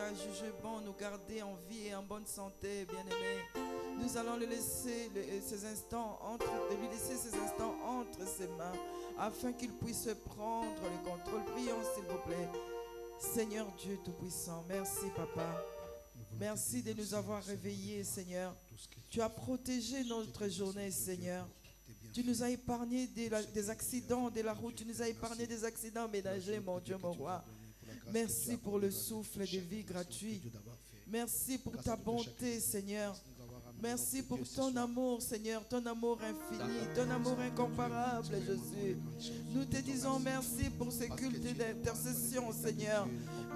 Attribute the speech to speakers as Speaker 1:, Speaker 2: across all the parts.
Speaker 1: as jugé bon nous garder en vie et en bonne santé, bien-aimé. Nous allons lui laisser ces instants entre ses mains afin qu'il puisse prendre le contrôle. Prions s'il vous plaît. Seigneur Dieu Tout-Puissant, merci Papa. Merci de nous avoir réveillés, Seigneur. Tu as protégé notre journée, Seigneur. Tu nous as épargné des accidents de la route. Tu nous as épargné des accidents ménagers, mon Dieu, mon roi. Merci pour le souffle de vie gratuit. Merci pour ta bonté, Seigneur. Merci pour ton amour, Seigneur, ton amour infini, ton amour incomparable, Jésus. Nous te disons merci pour ce culte d'intercession, Seigneur.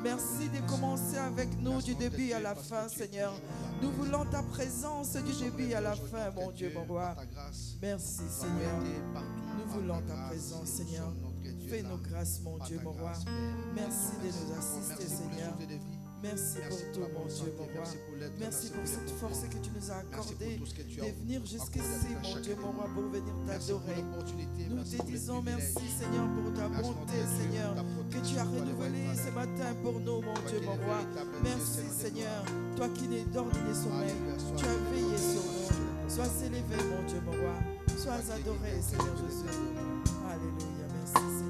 Speaker 1: Merci de commencer avec nous du début à la fin, Seigneur. Nous voulons ta présence du début à la fin, mon Dieu, mon roi. Merci, Seigneur. Nous voulons ta présence, Seigneur. Fais-nous grâce, mon Dieu, mon roi. Merci de nous assister, Seigneur. Merci pour tout, mon Dieu, mon roi. Merci pour cette force que tu nous as accordée de venir jusqu'ici, mon Dieu, mon roi, pour venir t'adorer. Nous te disons merci, Seigneur, pour ta bonté, Seigneur, que tu as renouvelé ce matin pour nous, mon Dieu, mon roi. Merci, Seigneur, toi qui n'es dors ni sommeil, tu as veillé sur nous. Sois élevé, mon Dieu, mon roi. Sois adoré, Seigneur Jésus. Alléluia, merci, Seigneur.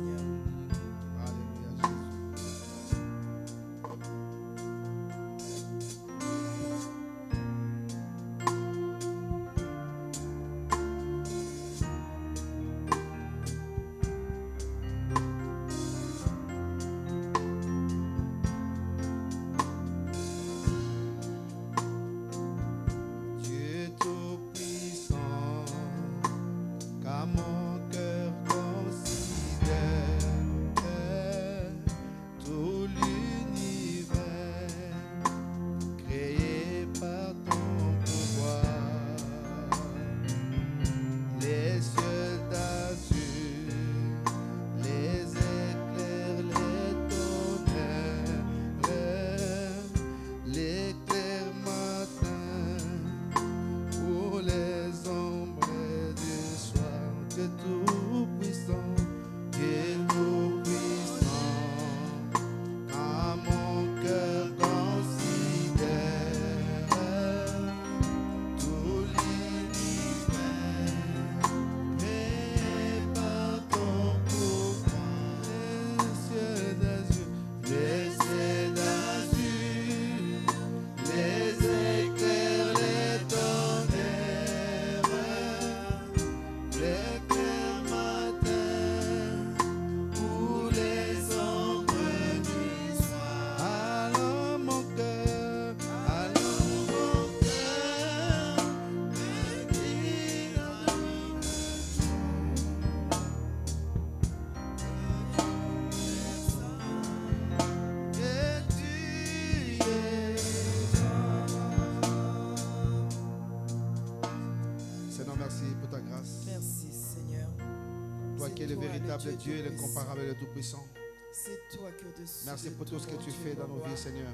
Speaker 2: véritable Dieu et l'incomparable et le Tout-Puissant. Merci pour tout ce que tu fais dans nos vies, Seigneur.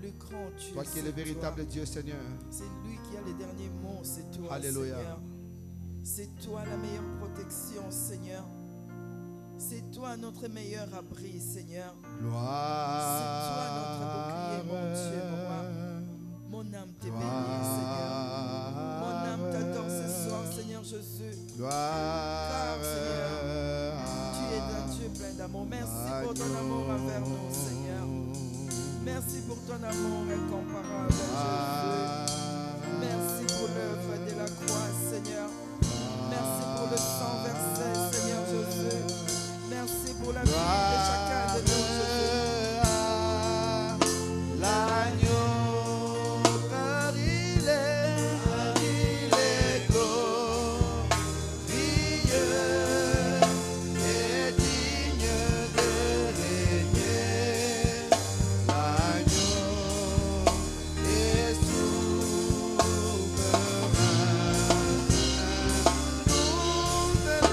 Speaker 1: Le grand Dieu,
Speaker 2: toi qui es le véritable Dieu, Seigneur.
Speaker 1: C'est lui qui a les derniers mots, c'est toi,
Speaker 2: Alléluia.
Speaker 1: Seigneur. C'est toi la meilleure protection, Seigneur. C'est toi notre meilleur abri, Seigneur.
Speaker 2: Gloire.
Speaker 1: C'est toi notre bouclier, mon Dieu, mon roi. Mon âme te bénit, Seigneur. Mon âme t'adore ce soir, Seigneur Jésus.
Speaker 2: Gloire.
Speaker 1: Car, Seigneur, tu es un Dieu plein d'amour. Merci pour ton amour envers nous, Seigneur. Merci pour ton amour incomparable, Jésus. Merci pour l'œuvre de la croix, Seigneur. Merci pour le sang versé, Seigneur Jésus. Merci pour la vie de chacun de nous, Jésus.
Speaker 2: Nous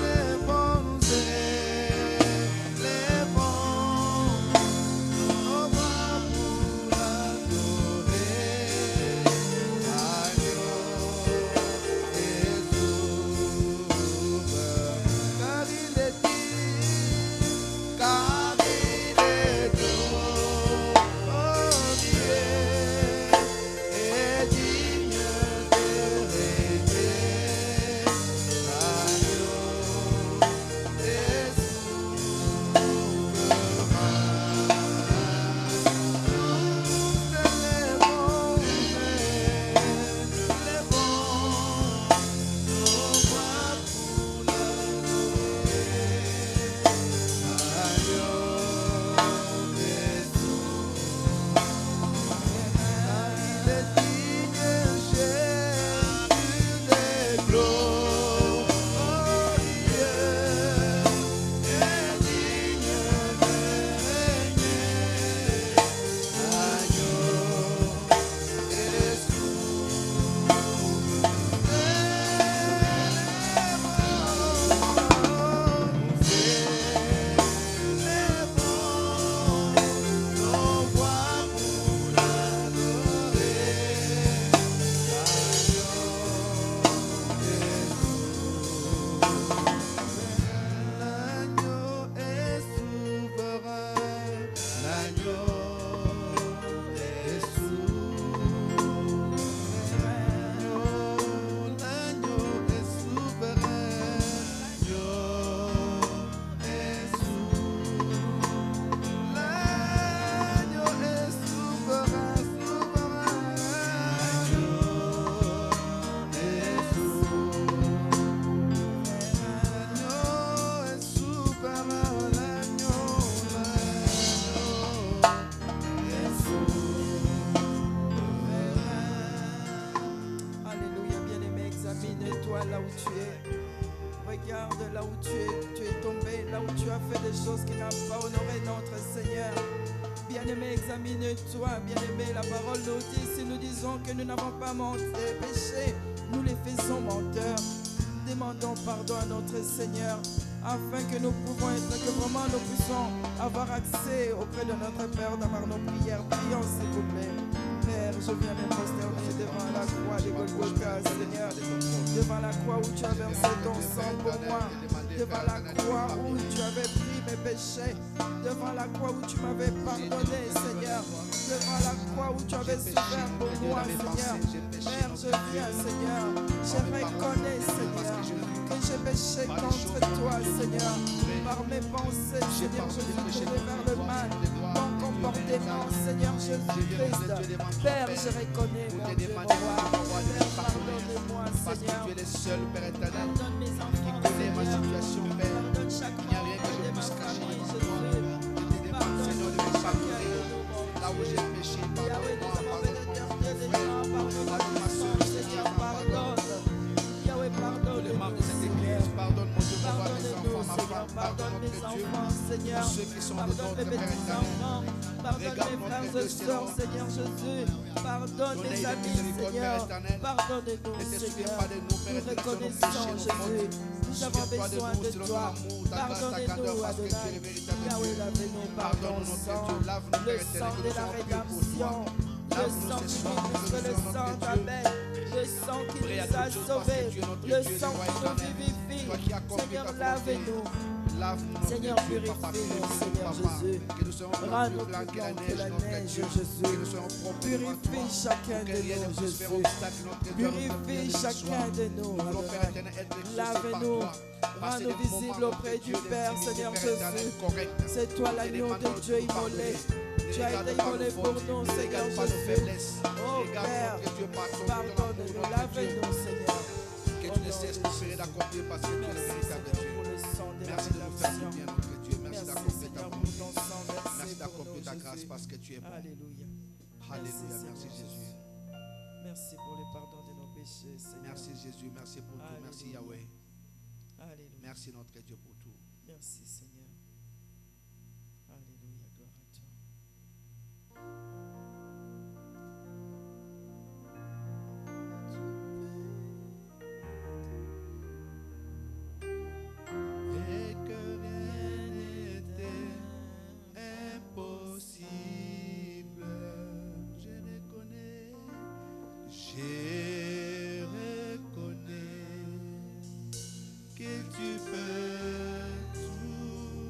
Speaker 1: choses qui n'ont pas honoré notre Seigneur. Bien-aimé, examine-toi. Bien-aimé, la parole nous dit, si nous disons que nous n'avons pas péché, nous les faisons menteurs. Demandons pardon à notre Seigneur, afin que nous pouvons être, que vraiment nous puissions avoir accès auprès de notre Père d'avoir nos prières. Prions s'il vous plaît. Père, je viens me prosterner devant la croix de Golgotha, Seigneur. Devant la croix où tu as versé ton sang pour moi. Devant la croix où tu avais pris mes péchés. Devant la croix où tu m'avais pardonné, Seigneur. Devant la croix où tu avais souffert pour moi, Seigneur. Père, je viens, Seigneur. Je reconnais, Seigneur, que j'ai péché contre toi, Seigneur. Par mes pensées, Seigneur, je suis tourné vers le mal. Mon comportement, Seigneur Jésus-Christ. Père, je reconnais, mon Dieu, mon roi. Père, pardonne-moi, Seigneur.
Speaker 2: Tu es le seul, Père éternel,
Speaker 1: Pardonne mes enfants,
Speaker 2: qui connaît ma
Speaker 1: Seigneur.
Speaker 2: situation, Père.
Speaker 1: Pardonne chaque
Speaker 2: Il n'y a rien que je
Speaker 1: membre de ma
Speaker 2: puisse cacher
Speaker 1: famille,
Speaker 2: devant toi.
Speaker 1: Jésus.
Speaker 2: Je te demande, Seigneur, de me pardonner. Là où j'ai péché,
Speaker 1: Yahweh, nous
Speaker 2: pardonne-moi,
Speaker 1: avons fait de
Speaker 2: pardonne-moi,
Speaker 1: terre,
Speaker 2: mon frère.
Speaker 1: pardonne-moi,
Speaker 2: Pardonne ma soeur,
Speaker 1: Seigneur,
Speaker 2: Seigneur, pardonne.
Speaker 1: pardonne. Yahweh,
Speaker 2: Tous les
Speaker 1: pardonne-nous,
Speaker 2: membres de cette
Speaker 1: Seigneur.
Speaker 2: église, pardonne mon Dieu, pour voir mes
Speaker 1: Pardonne-nous,
Speaker 2: enfants, ma
Speaker 1: Seigneur.
Speaker 2: femme,
Speaker 1: Pardonne
Speaker 2: pardonne
Speaker 1: mes
Speaker 2: notre Dieu.
Speaker 1: enfants, Seigneur.
Speaker 2: Tous ceux qui sont de
Speaker 1: Pardonne
Speaker 2: notre
Speaker 1: mes
Speaker 2: Père éternel.
Speaker 1: petits-enfants. Pardonne
Speaker 2: Regarde
Speaker 1: mes
Speaker 2: notre
Speaker 1: frères
Speaker 2: Dieu,
Speaker 1: et sœurs, Seigneur Jésus. Pardonne
Speaker 2: Donnez
Speaker 1: mes
Speaker 2: de
Speaker 1: amis,
Speaker 2: miséricorde, Père
Speaker 1: Seigneur.
Speaker 2: éternel.
Speaker 1: Pardonne-nous,
Speaker 2: Ne te souviens
Speaker 1: Seigneur.
Speaker 2: pas de nous, Père
Speaker 1: Nous
Speaker 2: éternel, sur nos
Speaker 1: reconnaissons,
Speaker 2: péchés, nos
Speaker 1: Jésus.
Speaker 2: fautes.
Speaker 1: Nous avons
Speaker 2: Souviens-toi de
Speaker 1: besoin
Speaker 2: nous,
Speaker 1: de
Speaker 2: selon ton
Speaker 1: toi.
Speaker 2: amour, ta grâce, ta grandeur,
Speaker 1: Pardonnez-nous,
Speaker 2: parce que tu es
Speaker 1: Adonai.
Speaker 2: le véritable
Speaker 1: Yahweh,
Speaker 2: Dieu.
Speaker 1: lavez-nous par ton
Speaker 2: Pardonne-nous, notre
Speaker 1: sang.
Speaker 2: Dieu. Lave-nous,
Speaker 1: Le
Speaker 2: Père
Speaker 1: sang
Speaker 2: éternel, que
Speaker 1: de
Speaker 2: nous
Speaker 1: la
Speaker 2: soyons purs pour toi.
Speaker 1: rédemption. Le
Speaker 2: Lave-nous
Speaker 1: sang
Speaker 2: ce
Speaker 1: qui
Speaker 2: soir,
Speaker 1: vit plus que le
Speaker 2: notre
Speaker 1: sang
Speaker 2: Dieu.
Speaker 1: d'Abel. Le sang qui
Speaker 2: Prie à
Speaker 1: nous a
Speaker 2: toute chose parce que
Speaker 1: sauvés.
Speaker 2: tu es notre
Speaker 1: Le
Speaker 2: Dieu,
Speaker 1: sang
Speaker 2: le roi
Speaker 1: qui nous
Speaker 2: éternel.
Speaker 1: vivifie.
Speaker 2: Toi qui accomplis
Speaker 1: Seigneur,
Speaker 2: ta volonté.
Speaker 1: lavez-nous.
Speaker 2: Lave-nous, notre
Speaker 1: Seigneur,
Speaker 2: Dieu, papa,
Speaker 1: purifie-nous,
Speaker 2: purifie-nous,
Speaker 1: Seigneur
Speaker 2: papa.
Speaker 1: Jésus.
Speaker 2: Que nous soyons plus
Speaker 1: Rends-nous
Speaker 2: blancs
Speaker 1: plus
Speaker 2: que la
Speaker 1: blancs que
Speaker 2: neige,
Speaker 1: la
Speaker 2: notre
Speaker 1: neige,
Speaker 2: Dieu.
Speaker 1: Jésus.
Speaker 2: Que nous soyons propres devant toi.
Speaker 1: Purifie chacun
Speaker 2: Que
Speaker 1: de
Speaker 2: rien ne
Speaker 1: nous,
Speaker 2: puisse faire
Speaker 1: Jésus.
Speaker 2: obstacle, notre Dieu, à notre
Speaker 1: Purifie
Speaker 2: prière de ce
Speaker 1: chacun
Speaker 2: soir.
Speaker 1: de nous,
Speaker 2: Nous voulons, Père
Speaker 1: Adonai.
Speaker 2: éternel, être exaucés par
Speaker 1: Lave-nous.
Speaker 2: toi. Passer
Speaker 1: Rends-nous
Speaker 2: des moments
Speaker 1: visibles
Speaker 2: avec
Speaker 1: auprès
Speaker 2: Dieu,
Speaker 1: du Père,
Speaker 2: d'intimité,
Speaker 1: Seigneur
Speaker 2: Père éternel,
Speaker 1: Jésus.
Speaker 2: correct.
Speaker 1: C'est toi l'agneau de Dieu immolé. Tu as été immolé pour nous, Seigneur
Speaker 2: Regarde pas nos
Speaker 1: Jésus.
Speaker 2: faiblesses.
Speaker 1: Oh
Speaker 2: Regarde,
Speaker 1: Père,
Speaker 2: notre Dieu, par ton
Speaker 1: pardonne-nous,
Speaker 2: notre Dieu.
Speaker 1: lave-nous, Seigneur.
Speaker 2: Que tu ne cesses d'espérer d'accomplir parce que tu es le véritable
Speaker 1: Merci
Speaker 2: Dieu.
Speaker 1: pour le sang de la
Speaker 2: Merci de nous faire du
Speaker 1: rédemption.
Speaker 2: bien, notre Dieu. Merci
Speaker 1: Merci
Speaker 2: d'accomplir ta
Speaker 1: Seigneur pour
Speaker 2: volonté.
Speaker 1: ton sang.
Speaker 2: Merci
Speaker 1: Merci pour
Speaker 2: d'accomplir
Speaker 1: nous,
Speaker 2: ta grâce
Speaker 1: Jésus.
Speaker 2: parce que tu es bon.
Speaker 1: Alléluia.
Speaker 2: Alléluia. Merci
Speaker 1: Seigneur
Speaker 2: Jésus.
Speaker 1: Merci pour le pardon de nos péchés, Seigneur.
Speaker 2: Merci Jésus. Merci pour tout. Merci Yahweh.
Speaker 1: Alléluia.
Speaker 2: Merci notre Dieu pour tout.
Speaker 1: Merci Seigneur. Alléluia. Gloire à toi.
Speaker 2: Et que rien n'était impossible. Je reconnais que tu peux tout.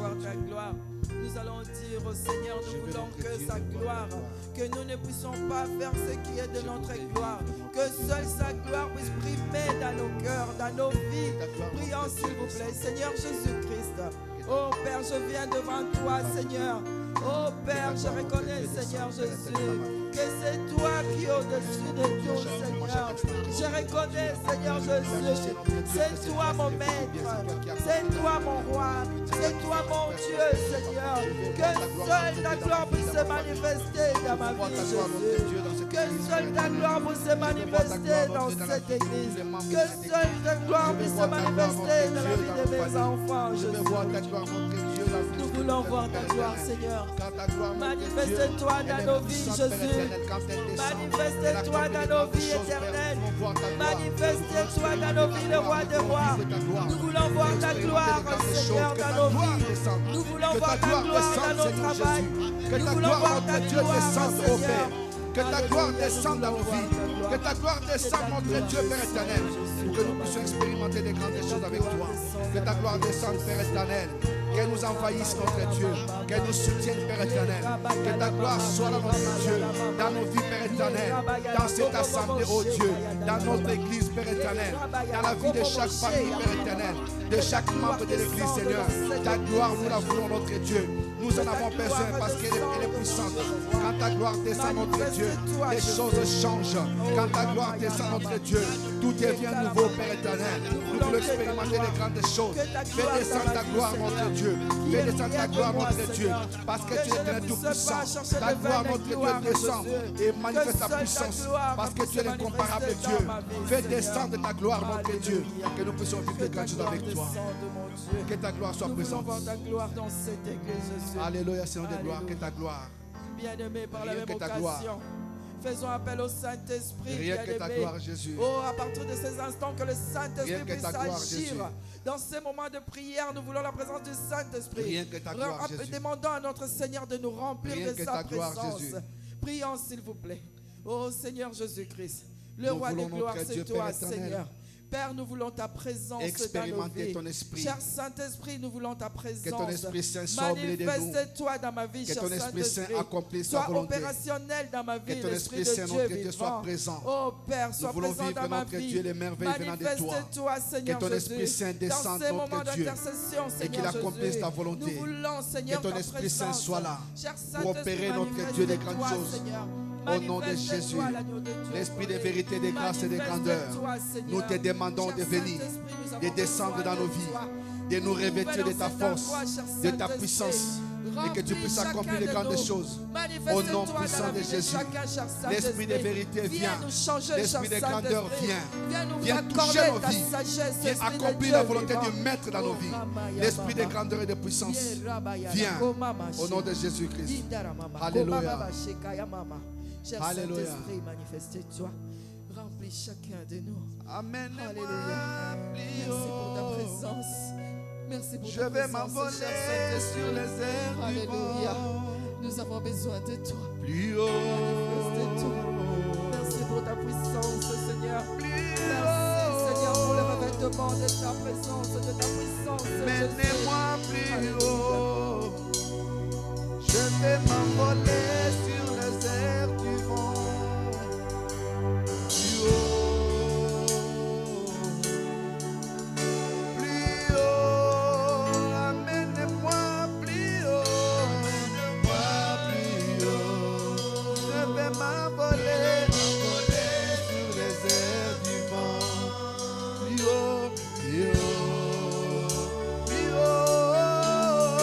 Speaker 1: voir ta gloire. Nous allons dire au Seigneur, nous voulons que sa gloire, que nous ne puissions pas faire ce qui est de notre gloire, que seule sa gloire puisse primer dans nos cœurs, dans nos vies. Prions s'il vous plaît, Seigneur Jésus-Christ. Oh Père, je viens devant toi, Seigneur. Oh Père, je reconnais, Seigneur Jésus, que c'est toi qui es au-dessus de tout, Seigneur. Je reconnais, Seigneur Jésus, c'est toi mon maître, c'est toi mon roi, c'est toi mon Dieu, Seigneur. Que seule ta gloire puisse se manifester dans ma vie, Jésus. Que seule ta gloire puisse se manifester dans cette église. Que seule ta gloire puisse se manifester dans la vie de mes enfants, Jésus. Nous voulons voir ta gloire, Seigneur. Manifeste-toi dans nos vies, Jésus. Manifeste-toi dans nos vies éternelles. Manifeste-toi dans nos vies, le roi des rois. Nous voulons voir ta gloire, Seigneur, dans nos vies. Nous voulons voir ta gloire dans notre travail. Nous voulons voir ta gloire, Seigneur.
Speaker 2: Que ta gloire descende dans nos vies. Que ta gloire descende, notre Dieu, Père éternel. Pour que nous puissions expérimenter des grandes choses avec toi. Que ta gloire descende, Père éternel. Qu'elle nous envahisse, notre Dieu. Qu'elle nous soutienne, Père éternel. Que ta gloire soit dans notre Dieu. Dans nos vies, Père éternel. Dans cette assemblée, oh Dieu. Dans notre église, Père éternel. Dans la vie de chaque famille, Père éternel. De chaque membre de l'église, Seigneur. Ta gloire, nous la voulons, notre Dieu. Nous en avons besoin parce qu'elle est puissante. Quand ta gloire descend, notre Dieu, les choses changent. Quand ta gloire descend, notre Dieu, tout devient nouveau, Père éternel. Nous voulons expérimenter les grandes choses. Fais descendre ta gloire, notre Dieu. Fais descendre ta gloire, notre Dieu. Parce que tu es tout puissant. Ta gloire, notre Dieu, descend et manifeste ta puissance. Parce que tu es l'incomparable Dieu. Fais descendre ta gloire, notre Dieu. Que nous puissions vivre de grandes choses avec toi. Que ta gloire soit présente. Alléluia, Seigneur de gloire. Que ta gloire.
Speaker 1: Bien-aimé, par la même occasion, faisons appel au Saint-Esprit.
Speaker 2: Rien que ta gloire, Jésus.
Speaker 1: Oh, à partir de ces instants, que le Saint-Esprit puisse agir. Dans ces moments de prière, nous voulons la présence du Saint-Esprit.
Speaker 2: Rien que ta gloire, Jésus.
Speaker 1: Demandons à notre Seigneur de nous remplir
Speaker 2: Rien
Speaker 1: de
Speaker 2: que
Speaker 1: sa
Speaker 2: ta gloire,
Speaker 1: présence.
Speaker 2: Jésus.
Speaker 1: Prions, s'il vous plaît. Oh, Seigneur Jésus-Christ, le roi de gloire, c'est toi, Seigneur. Père, nous voulons ta présence dans nos vies.
Speaker 2: Ton esprit.
Speaker 1: Cher Saint-Esprit, nous voulons ta présence.
Speaker 2: Que ton Esprit Saint soit au milieu de nous.
Speaker 1: Manifeste-toi dans ma vie,
Speaker 2: que
Speaker 1: cher
Speaker 2: ton Esprit Saint
Speaker 1: Saint-Esprit.
Speaker 2: accomplisse ta
Speaker 1: Sois
Speaker 2: volonté.
Speaker 1: opérationnel dans ma vie,
Speaker 2: Que ton
Speaker 1: l'Esprit
Speaker 2: Esprit
Speaker 1: de
Speaker 2: Saint,
Speaker 1: Dieu
Speaker 2: notre Dieu,
Speaker 1: vivant.
Speaker 2: soit présent.
Speaker 1: Oh Père, sois
Speaker 2: Nous voulons
Speaker 1: présent
Speaker 2: vivre,
Speaker 1: dans ma
Speaker 2: notre
Speaker 1: vie.
Speaker 2: Dieu, les merveilles venant de toi.
Speaker 1: Manifeste-toi, Seigneur
Speaker 2: Que ton
Speaker 1: Jésus.
Speaker 2: Esprit Saint descende,
Speaker 1: dans ces
Speaker 2: notre
Speaker 1: moments
Speaker 2: Dieu,
Speaker 1: d'intercession,
Speaker 2: et qu'il
Speaker 1: Seigneur
Speaker 2: accomplisse
Speaker 1: Jésus.
Speaker 2: ta volonté.
Speaker 1: Nous voulons, Seigneur,
Speaker 2: Que ton
Speaker 1: ta
Speaker 2: Esprit Saint
Speaker 1: présence.
Speaker 2: soit là
Speaker 1: Cher
Speaker 2: pour opérer, notre Dieu, des grandes
Speaker 1: manifeste-toi,
Speaker 2: choses.
Speaker 1: Seigneur.
Speaker 2: Au nom de Jésus, l'Esprit de vérité, de grâce et de grandeur, nous te demandons de venir, de descendre dans nos vies, de nous revêtir de ta force, de ta puissance, et que tu puisses accomplir les grandes choses. Au nom puissant de Jésus, l'Esprit de vérité vient, l'Esprit de grandeur vient, viens toucher nos vies, viens accomplir la volonté du Maître dans nos vies. L'Esprit de grandeur et de puissance vient au nom de Jésus-Christ. Alléluia.
Speaker 1: Cher Saint-Esprit, manifeste-toi. Remplis chacun de nous.
Speaker 2: Amen.
Speaker 1: Alléluia. Merci pour ta présence. Merci pour ta présence.
Speaker 2: Je vais m'envoler sur les airs.
Speaker 1: Alléluia. Nous avons besoin de toi.
Speaker 2: Plus haut.
Speaker 1: Manifeste-toi. Merci pour ta puissance, Seigneur.
Speaker 2: Plus
Speaker 1: Merci, Seigneur, pour le revêtement de ta présence, de ta puissance.
Speaker 2: Menez-moi plus haut. Je vais m'envoler sur les airs du vent. Plus haut. Plus haut. Amène-moi plus haut. Amène-moi plus haut. Je vais m'envoler sur les airs du vent. Plus haut. Plus haut. Plus haut.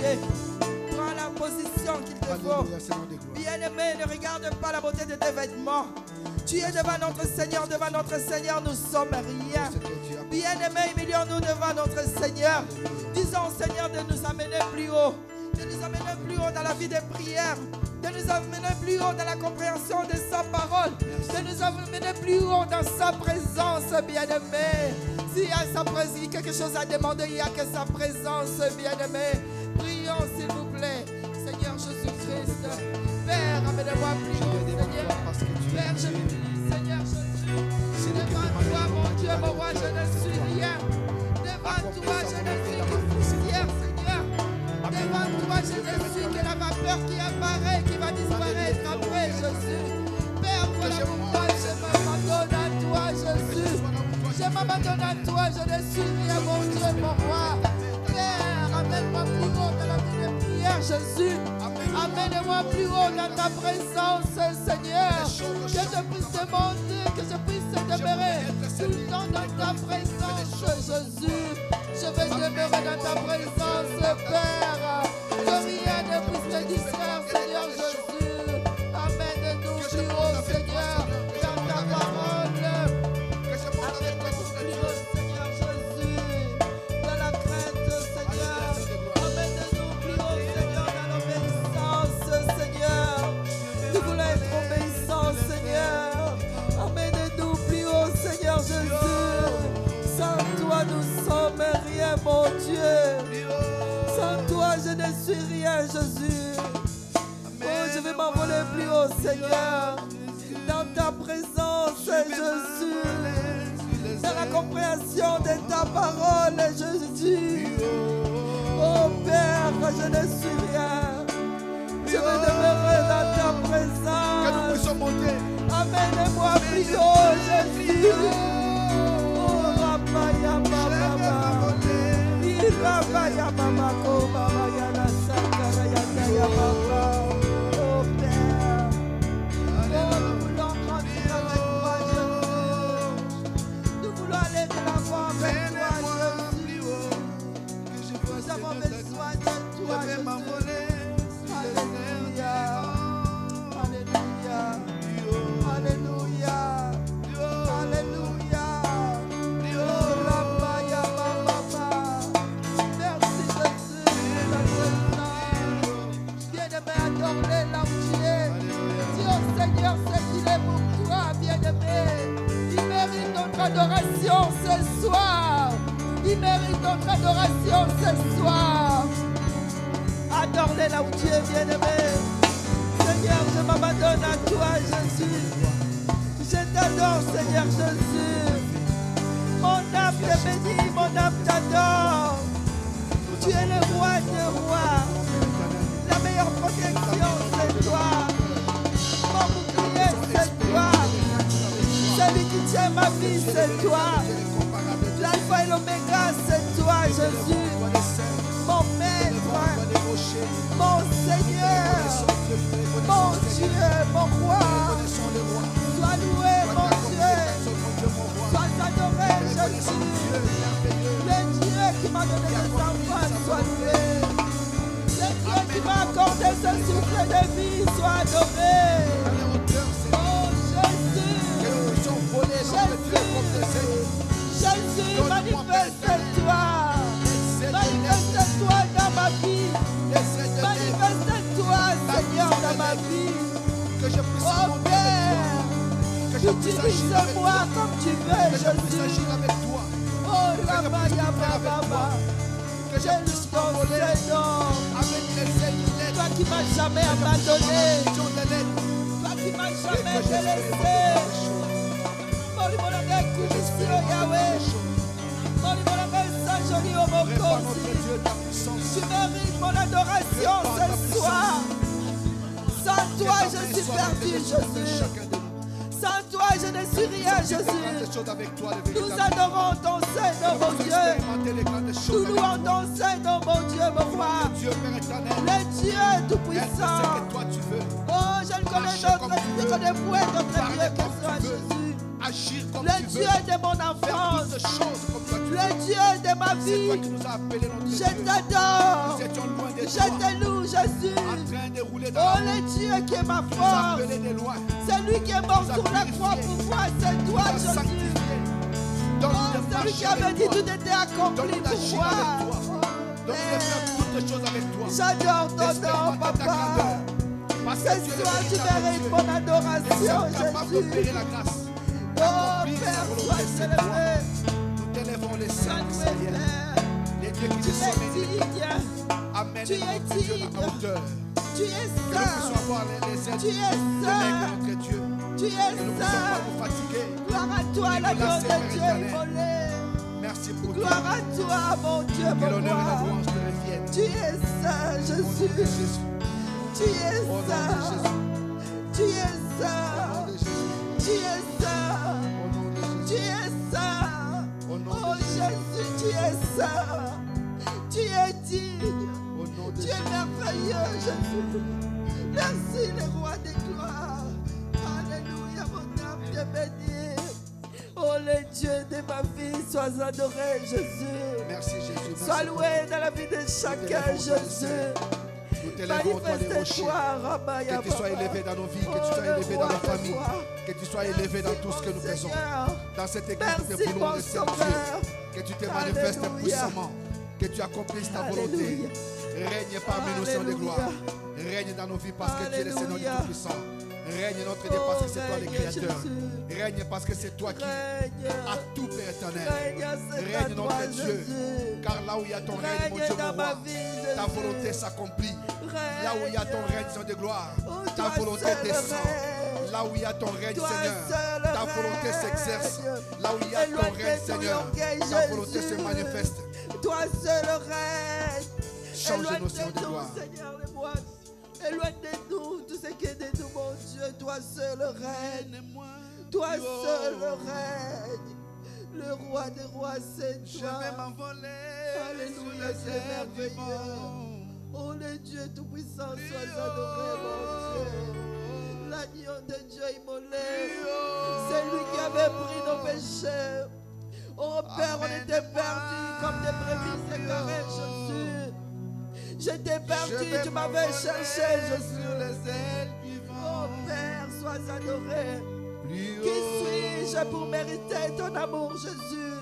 Speaker 1: bien-aimé. Prends la position qu'il te faut.
Speaker 2: Alléluia, Seigneur de gloire.
Speaker 1: Bien-aimé, ne regarde pas la beauté de tes vêtements. Tu es devant notre Seigneur, nous sommes rien. Bien-aimé, humilions-nous devant notre Seigneur. Disons au Seigneur de nous amener plus haut. De nous amener plus haut dans la vie des prières. De nous amener plus haut dans la compréhension de sa parole. De nous amener plus haut dans sa présence, bien-aimé. S'il y a sa présence, quelque chose à demander, il n'y a que sa présence, bien-aimé. Prions, s'il vous plaît. Seigneur Jésus-Christ. Père, amène-moi plus haut, Seigneur. Père, je prie, Seigneur Jésus. Devant toi, mon Dieu, mon roi, je ne suis rien. Devant toi, je ne suis que poussière, Seigneur. Devant toi, je ne suis que la vapeur qui apparaît, qui va disparaître après, Jésus. Père, voilà pourquoi je m'abandonne à toi, Jésus. Je m'abandonne à toi, je ne suis rien, mon Dieu, mon roi. Père, amène-moi plus haut dans la vie de prière, Jésus. Amène-moi plus haut dans ta présence, Seigneur. Que je puisse demander, que je puisse demeurer tout le temps dans ta présence, Jésus. Je veux demeurer dans ta présence, Père. Que rien ne puisse me distraire, Seigneur Jésus. Amène-nous plus haut, Seigneur, dans ta parole. Amène-nous plus haut, Seigneur Jésus, dans la crainte, Seigneur. Amène-nous plus haut, Seigneur, dans l'obéissance, Seigneur. Nous voulons être obéissants, Seigneur. Amène-nous plus haut, Seigneur Jésus. Sans toi, nous sommes rien, mon Dieu. Sans toi, je ne suis rien, Jésus. Oh, je vais m'envoler plus haut, Seigneur. Dans ta présence, Jésus. Dans la compréhension de ta parole, Jésus. Oh, Père, je ne suis rien. Je veux demeurer dans ta
Speaker 2: Que nous
Speaker 1: présence.
Speaker 2: puissions monter.
Speaker 1: Amène-moi plus haut, Jésus. Oh, Rapaya, Mama. Irabaya, Mama, Koma, Mayana, Sakara, Yandaya, Mama. Oh, Père. Oh, nous voulons grandir avec toi, Jésus. Nous voulons aller de l'avant avec toi, Jésus. Nous avons besoin de toi, Jésus. Alléluia. Alléluia. Alléluia. Alléluia. Oh, Rapaya, Mama. Merci, Jésus, de ta présence. Bien-aimé, adore-le là où tu es. Dis au Seigneur ce qu'il est pour toi, bien-aimé. Il mérite notre adoration ce soir. Il mérite notre adoration ce soir. Adore-le là où tu es, bien-aimé. Seigneur, je m'abandonne à toi, Jésus. Je t'adore, Seigneur Jésus. Mon âme te bénit, mon âme t'adore. Tu es le roi des rois. La meilleure protection, c'est toi. Mon bouclier, c'est toi. Celui qui tient ma vie, c'est toi. L'alpha et l'oméga, c'est toi, Jésus. Mon maître, mon Seigneur, mon Dieu, mon roi. Sois loué, mon Dieu. Sois adoré, Jésus. Le Dieu qui m'a donné des enfants, sois loué. Le Dieu qui m'a accordé ce souffle de vie, sois adoré. Oh Jésus. Jésus, manifeste-toi. Manifeste-toi dans ma vie. Manifeste-toi, Seigneur, dans ma vie. Oh Père, utilise-moi comme tu veux, Jésus. Oh Rabaya Baba, que je loue ton Seigneur. Toi qui m'as jamais abandonné, toi qui m'as jamais délaissé. Tu mérites mon adoration ce soir. Sans toi, je suis perdu, Jésus. Sans toi, je ne suis rien, Jésus. Nous adorons ton Seigneur, mon Dieu. Nous louons ton Seigneur, mon Dieu, mon roi. Le Dieu tout-puissant. Oh, je ne connais d'autre, je ne connais point d'autre Dieu que toi, Jésus. Le Dieu de mon enfance. Le le Dieu de ma
Speaker 2: C'est toi
Speaker 1: vie.
Speaker 2: qui nous as appelés notre
Speaker 1: Je
Speaker 2: Dieu.
Speaker 1: t'adore.
Speaker 2: Nous étions loin de
Speaker 1: Je
Speaker 2: toi,
Speaker 1: te loue, Jésus.
Speaker 2: en train de rouler dans
Speaker 1: Oh,
Speaker 2: la
Speaker 1: le Dieu qui est ma
Speaker 2: Tu nous as
Speaker 1: force.
Speaker 2: appelés de loin.
Speaker 1: C'est lui qui est mort
Speaker 2: nous as
Speaker 1: sur la croix
Speaker 2: purifiés.
Speaker 1: pour moi. C'est
Speaker 2: Tu
Speaker 1: toi,
Speaker 2: nous as
Speaker 1: Jésus.
Speaker 2: sanctifiés.
Speaker 1: Oh,
Speaker 2: Donne-nous de
Speaker 1: c'est lui qui
Speaker 2: marcher
Speaker 1: avait
Speaker 2: avec
Speaker 1: dit
Speaker 2: toi.
Speaker 1: tout était accompli
Speaker 2: Donne-nous
Speaker 1: pour
Speaker 2: d'agir
Speaker 1: moi.
Speaker 2: avec toi.
Speaker 1: Oh,
Speaker 2: Donne-nous de faire toutes les choses avec toi.
Speaker 1: j'adore ton nom,
Speaker 2: D'expérimenter ta
Speaker 1: papa.
Speaker 2: grandeur. Parce que
Speaker 1: Ce
Speaker 2: tu es le
Speaker 1: soir, tu
Speaker 2: véritable
Speaker 1: mérites
Speaker 2: Dieu.
Speaker 1: mon
Speaker 2: Et
Speaker 1: adoration,
Speaker 2: c'est capable d'opérer
Speaker 1: Jésus.
Speaker 2: la grâce.
Speaker 1: Oh,
Speaker 2: Accomplir sa
Speaker 1: Père,
Speaker 2: volonté,
Speaker 1: sois
Speaker 2: c'est toi.
Speaker 1: élevé.
Speaker 2: Nous t'élèvons les
Speaker 1: Sois
Speaker 2: saints du
Speaker 1: loué,
Speaker 2: Seigneur.
Speaker 1: Père.
Speaker 2: Les dieux qui
Speaker 1: Tu
Speaker 2: descendent
Speaker 1: es digne.
Speaker 2: amène
Speaker 1: Tu es
Speaker 2: notre Dieu
Speaker 1: digne.
Speaker 2: à hauteur.
Speaker 1: Tu es
Speaker 2: Que nous
Speaker 1: saint.
Speaker 2: puissions avoir les ailes
Speaker 1: Tu es
Speaker 2: de
Speaker 1: saint.
Speaker 2: notre Dieu.
Speaker 1: Tu es
Speaker 2: Que nous ne puissions pas
Speaker 1: saint.
Speaker 2: nous fatiguer.
Speaker 1: Gloire à toi,
Speaker 2: Nous
Speaker 1: l'agneau
Speaker 2: lasser,
Speaker 1: de
Speaker 2: Père
Speaker 1: Dieu
Speaker 2: éternel.
Speaker 1: immolé.
Speaker 2: Merci pour tout.
Speaker 1: Gloire à toi, mon Dieu,
Speaker 2: Que
Speaker 1: mon
Speaker 2: l'honneur et la
Speaker 1: roi.
Speaker 2: louange te reviennent.
Speaker 1: Tu es saint,
Speaker 2: Au nom de
Speaker 1: Jésus.
Speaker 2: Jésus.
Speaker 1: Tu es
Speaker 2: Au nom de
Speaker 1: saint.
Speaker 2: Jésus.
Speaker 1: Tu es
Speaker 2: Au nom
Speaker 1: saint.
Speaker 2: de Jésus.
Speaker 1: Tu es saint.
Speaker 2: Au nom de
Speaker 1: Tu
Speaker 2: Jésus.
Speaker 1: es saint.
Speaker 2: Au nom
Speaker 1: Oh
Speaker 2: de Jésus.
Speaker 1: Jésus, tu es saint. Tu es digne.
Speaker 2: Au nom de
Speaker 1: Tu es
Speaker 2: Jésus.
Speaker 1: merveilleux, Jésus. Merci, le roi des gloires. Alléluia, mon âme te bénit. Oh, le Dieu de ma vie, sois adoré, Jésus.
Speaker 2: Merci Jésus.
Speaker 1: Sois
Speaker 2: Merci.
Speaker 1: loué dans la vie de chacun, Jésus.
Speaker 2: Nous t'élèvons, toi les rochers.
Speaker 1: Manifeste-toi, Ramaya,
Speaker 2: Que tu sois
Speaker 1: Baba.
Speaker 2: élevé dans nos vies, que tu
Speaker 1: Oh,
Speaker 2: sois
Speaker 1: le
Speaker 2: élevé
Speaker 1: roi
Speaker 2: dans nos
Speaker 1: des
Speaker 2: familles,
Speaker 1: rois.
Speaker 2: que tu sois élevé dans tout ce que nous
Speaker 1: Merci,
Speaker 2: faisons.
Speaker 1: Seigneur.
Speaker 2: Dans cette église, nous te
Speaker 1: Merci,
Speaker 2: voulons
Speaker 1: mon
Speaker 2: de servir.
Speaker 1: sauveur.
Speaker 2: Que tu te manifestes
Speaker 1: Alléluia.
Speaker 2: puissamment. Que tu accomplisses ta volonté.
Speaker 1: Alléluia.
Speaker 2: Règne parmi nous, Seigneur de
Speaker 1: Alléluia.
Speaker 2: gloire. Règne dans nos vies parce que tu es le Seigneur du
Speaker 1: Alléluia.
Speaker 2: Tout-Puissant. Règne notre Dieu parce que c'est toi le
Speaker 1: règne,
Speaker 2: Créateur.
Speaker 1: Jésus.
Speaker 2: Règne parce que c'est toi qui
Speaker 1: Règne.
Speaker 2: as tout, Père éternel.
Speaker 1: Règne, c'est à
Speaker 2: Règne
Speaker 1: toi,
Speaker 2: notre Dieu.
Speaker 1: Jésus.
Speaker 2: Car là où il y a ton règne, mon
Speaker 1: Règne
Speaker 2: Dieu,
Speaker 1: dans
Speaker 2: mon
Speaker 1: ma
Speaker 2: roi,
Speaker 1: vie,
Speaker 2: ta
Speaker 1: Jésus.
Speaker 2: volonté s'accomplit.
Speaker 1: Règne.
Speaker 2: Là où il y a ton règne, Seigneur de gloire,
Speaker 1: Oh,
Speaker 2: ta
Speaker 1: toi
Speaker 2: volonté
Speaker 1: seul
Speaker 2: descend.
Speaker 1: règne.
Speaker 2: Là où il y a ton règne,
Speaker 1: Toi
Speaker 2: Seigneur,
Speaker 1: seul
Speaker 2: ta volonté
Speaker 1: règne.
Speaker 2: s'exerce. Là où il y a ton
Speaker 1: Éloigne
Speaker 2: règne,
Speaker 1: ton
Speaker 2: Seigneur,
Speaker 1: orgueil,
Speaker 2: ta volonté
Speaker 1: Jésus.
Speaker 2: se manifeste.
Speaker 1: Toi seul règne.
Speaker 2: Change
Speaker 1: Éloigne
Speaker 2: nos Seigneur de
Speaker 1: de nous,
Speaker 2: gloire.
Speaker 1: Seigneur, les mois. Éloigne de nous tout ce qui est de nous, mon Dieu. Toi seul règne. Toi seul règne. Le roi des rois, c'est
Speaker 2: Je
Speaker 1: toi.
Speaker 2: vais m'envoler
Speaker 1: Alléluia,
Speaker 2: sur
Speaker 1: tu
Speaker 2: les
Speaker 1: es
Speaker 2: airs du
Speaker 1: merveilleux.
Speaker 2: vent.
Speaker 1: Oh, le Dieu Tout-Puissant, sois adoré, mon Dieu. L'agneau de Dieu immolé. C'est lui qui avait pris nos péchés. Oh Père, on était perdus comme des brebis égarées, Jésus. J'étais perdu, tu m'avais cherché, Jésus.
Speaker 2: Sur les ailes du
Speaker 1: Oh
Speaker 2: vent.
Speaker 1: Père, sois adoré.
Speaker 2: Plus
Speaker 1: Qui
Speaker 2: haut,
Speaker 1: suis-je pour mériter ton amour, Jésus?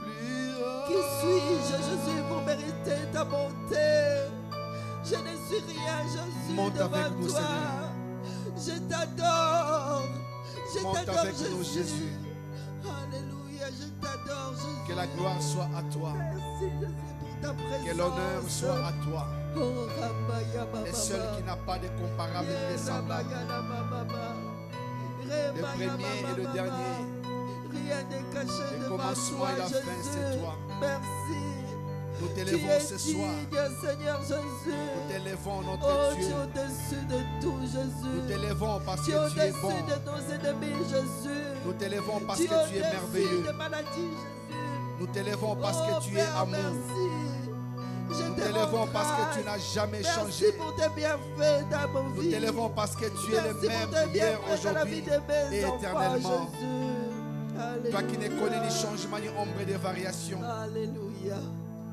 Speaker 2: plus haut.
Speaker 1: Qui suis-je, Jésus, pour mériter ta bonté? Je ne suis rien, Jésus,
Speaker 2: Monte
Speaker 1: devant
Speaker 2: avec nous,
Speaker 1: toi. Je t'adore. Je
Speaker 2: Monte
Speaker 1: t'adore,
Speaker 2: avec nous, Jésus.
Speaker 1: Alléluia, je t'adore, Jésus.
Speaker 2: Que la gloire soit à toi.
Speaker 1: Merci, Jésus, pour ta présence.
Speaker 2: Que l'honneur soit à toi.
Speaker 1: Oh, Ramaya, Baba.
Speaker 2: Le seul qui n'a pas de comparable et de semblable.
Speaker 1: Le
Speaker 2: premier et le dernier.
Speaker 1: Rien n'est caché
Speaker 2: Le
Speaker 1: devant
Speaker 2: commencement
Speaker 1: toi,
Speaker 2: et la fin,
Speaker 1: Jésus.
Speaker 2: c'est toi.
Speaker 1: Merci.
Speaker 2: Nous
Speaker 1: Tu
Speaker 2: t'élèvons
Speaker 1: es
Speaker 2: ce soir.
Speaker 1: digne, Seigneur Jésus.
Speaker 2: Nous t'élèvons,
Speaker 1: Oh,
Speaker 2: notre
Speaker 1: tu es
Speaker 2: Dieu.
Speaker 1: au-dessus de tout, Jésus.
Speaker 2: Nous t'élèvons parce
Speaker 1: Tu es
Speaker 2: que tu es
Speaker 1: au-dessus
Speaker 2: bon.
Speaker 1: de nos ennemis, Jésus.
Speaker 2: Nous t'élèvons parce
Speaker 1: Tu es
Speaker 2: que tu es
Speaker 1: au-dessus
Speaker 2: merveilleux.
Speaker 1: des maladies, Jésus.
Speaker 2: Nous t'élèvons parce
Speaker 1: Oh,
Speaker 2: que tu es
Speaker 1: Père,
Speaker 2: amour.
Speaker 1: merci. Je
Speaker 2: Nous
Speaker 1: te
Speaker 2: t'élèvons
Speaker 1: rends
Speaker 2: parce que tu
Speaker 1: grâce.
Speaker 2: n'as jamais
Speaker 1: Merci
Speaker 2: changé.
Speaker 1: pour tes bienfaits dans ma
Speaker 2: Nous
Speaker 1: vie.
Speaker 2: t'élèvons parce que tu es le
Speaker 1: Merci
Speaker 2: même
Speaker 1: pour tes
Speaker 2: hier,
Speaker 1: bienfaits dans la vie
Speaker 2: aujourd'hui
Speaker 1: de mes
Speaker 2: et
Speaker 1: enfants,
Speaker 2: éternellement.
Speaker 1: Jésus.
Speaker 2: Toi qui ne connais ni
Speaker 1: Alléluia.
Speaker 2: changement ni ombre de variation.
Speaker 1: Alléluia.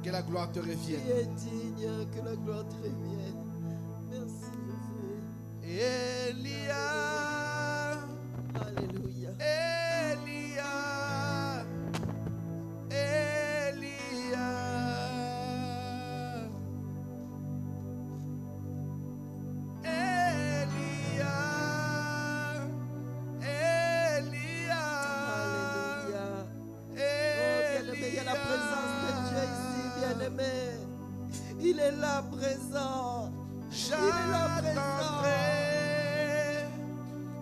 Speaker 2: Que la gloire te
Speaker 1: Tu
Speaker 2: revienne.
Speaker 1: es digne, que la gloire te revienne. Merci, Jésus.
Speaker 2: Elia,
Speaker 1: Alléluia.
Speaker 2: Elia, Elia. Elia, Elia.
Speaker 1: Alléluia. Oh, bien-aimé, il y a la présence de Dieu ici, bien-aimé. Il est là présent. Il est là présent.
Speaker 2: J'attendrai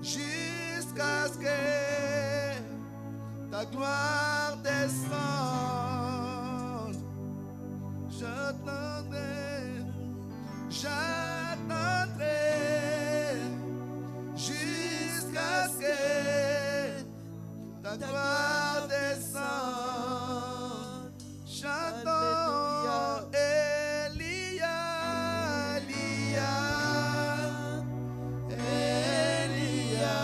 Speaker 2: jusqu'à ce que ta gloire descende. J'attendrai, j'attendrai jusqu'à ce que ta gloire descende. J'attends Elia, Elia, Elia,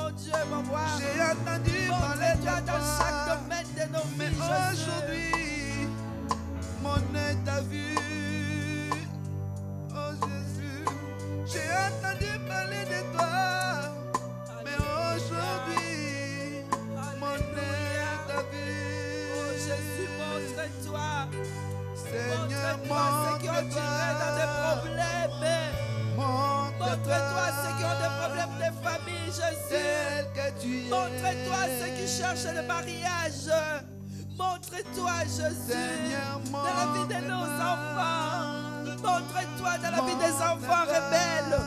Speaker 1: mon Dieu, mon roi.
Speaker 2: J'ai entendu parler de
Speaker 1: Montre-toi dans chaque
Speaker 2: toi.
Speaker 1: domaine de nos
Speaker 2: Mais
Speaker 1: vies, Jésus.
Speaker 2: aujourd'hui, mon œil t'a vu. Oh Jésus, j'ai entendu parler de toi. Mais aujourd'hui, mon œil t'a vu.
Speaker 1: Oh Jésus, montre-toi.
Speaker 2: Seigneur,
Speaker 1: Montre-toi ceux qui ont
Speaker 2: montre-toi.
Speaker 1: tiré dans des problèmes. Montre-toi ceux qui ont des problèmes de famille, Jésus.
Speaker 2: Tel que tu es.
Speaker 1: Montre-toi ceux qui cherchent le mariage. Montre-toi, Jésus,
Speaker 2: Seigneur,
Speaker 1: dans la vie de nos enfants. Montre-toi dans la vie des enfants rebelles.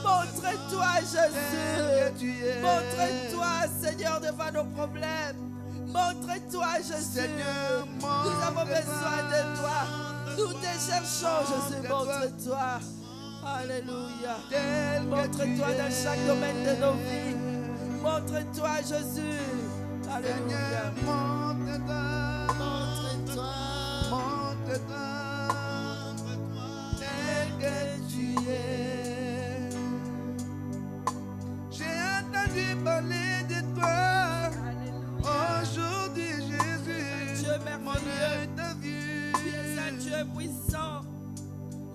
Speaker 1: Montre-toi, Jésus. Montre-toi, Seigneur, devant nos problèmes. Montre-toi, Jésus.
Speaker 2: Seigneur,
Speaker 1: Nous avons besoin de toi. Nous te cherchons, Jésus. Montre-toi. Alléluia. Montre-toi dans chaque domaine de nos vies. Montre-toi, Jésus. Alléluia.
Speaker 2: Montre-toi.
Speaker 1: Montre-toi.
Speaker 2: Montre-toi. Tel que tu es. J'ai entendu parler de toi. Aujourd'hui, Jésus.
Speaker 1: Dieu
Speaker 2: Mon œil
Speaker 1: merveilleux.
Speaker 2: t'a vu.
Speaker 1: Tu es un Dieu puissant.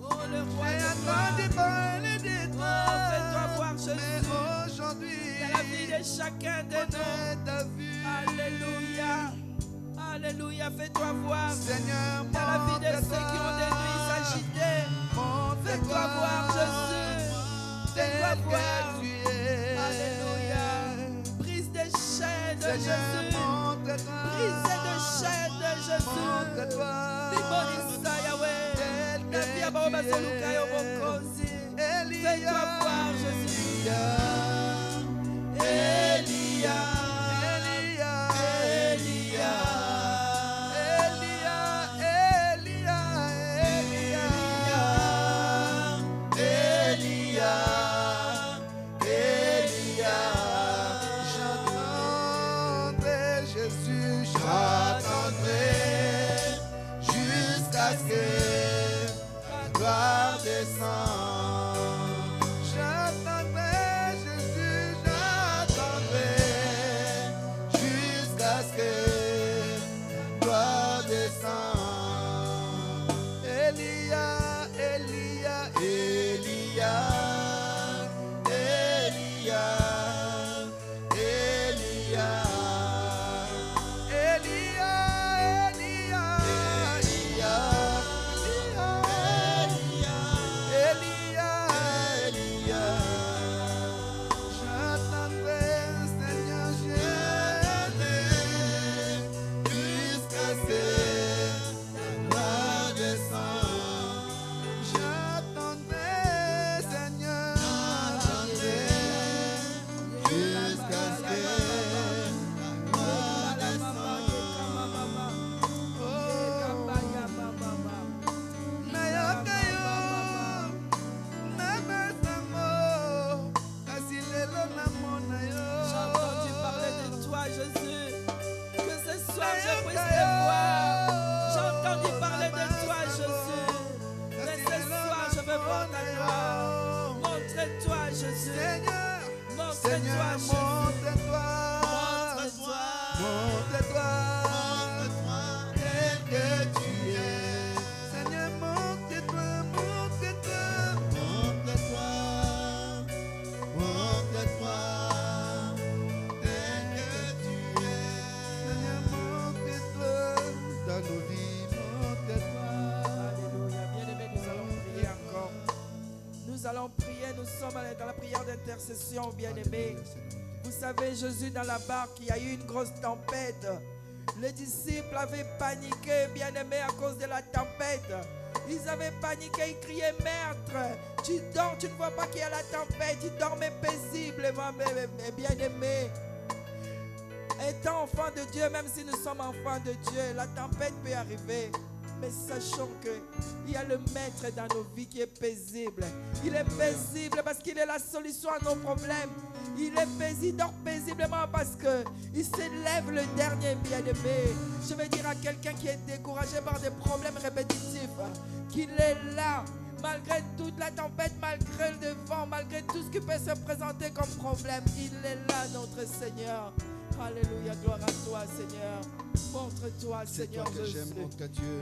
Speaker 1: Oh, le roi
Speaker 2: J'ai
Speaker 1: de gloire.
Speaker 2: entendu parler de toi.
Speaker 1: Oh, fais-toi voir, Jésus.
Speaker 2: Mais aujourd'hui,
Speaker 1: Dans la vie de chacun de
Speaker 2: mon
Speaker 1: nous.
Speaker 2: œil t'a vu.
Speaker 1: Alléluia. Alléluia. Fais-toi voir.
Speaker 2: Seigneur,
Speaker 1: Dans la vie de ceux qui ont des nuits agitées. Fais-toi voir, Jésus. Fais-toi voir. Alléluia. Brise des chaînes de Jésus. Brise des chaînes de Jésus. Limonisa Yahweh. Nafia Baba Soluka Yobokosi. Fais-toi voir, Jésus. Elia.
Speaker 2: Seigneur, montre-toi, tel que tu es. Seigneur, montre-toi, tel que tu es. Seigneur, montre-toi dans nos vies, montre-toi.
Speaker 1: Alléluia. Bien-aimés, nous allons prier encore. Nous allons prier, nous sommes dans la prière d'intercession, bien-aimés. Vous savez, Jésus dans la barque, il y a eu une grosse tempête. Les disciples avaient paniqué, bien-aimés, à cause de la tempête. Ils avaient paniqué, ils criaient, Maître, tu dors, tu ne vois pas qu'il y a la tempête. Ils dormaient paisiblement, mes bien-aimés. Étant enfants de Dieu, même si nous sommes enfants de Dieu, la tempête peut arriver. Mais sachons qu'il y a le Maître dans nos vies qui est paisible. Il est paisible parce qu'il est la solution à nos problèmes. Il est paisible, il dort paisiblement parce qu'il s'élève le dernier, bien-aimé. Je vais dire à quelqu'un qui est découragé par des problèmes répétitifs qu'il est là. Malgré toute la tempête, malgré le vent, malgré tout ce qui peut se présenter comme problème, il est là, notre Seigneur. Alléluia, gloire à toi, Seigneur. Montre-toi, Seigneur Jésus,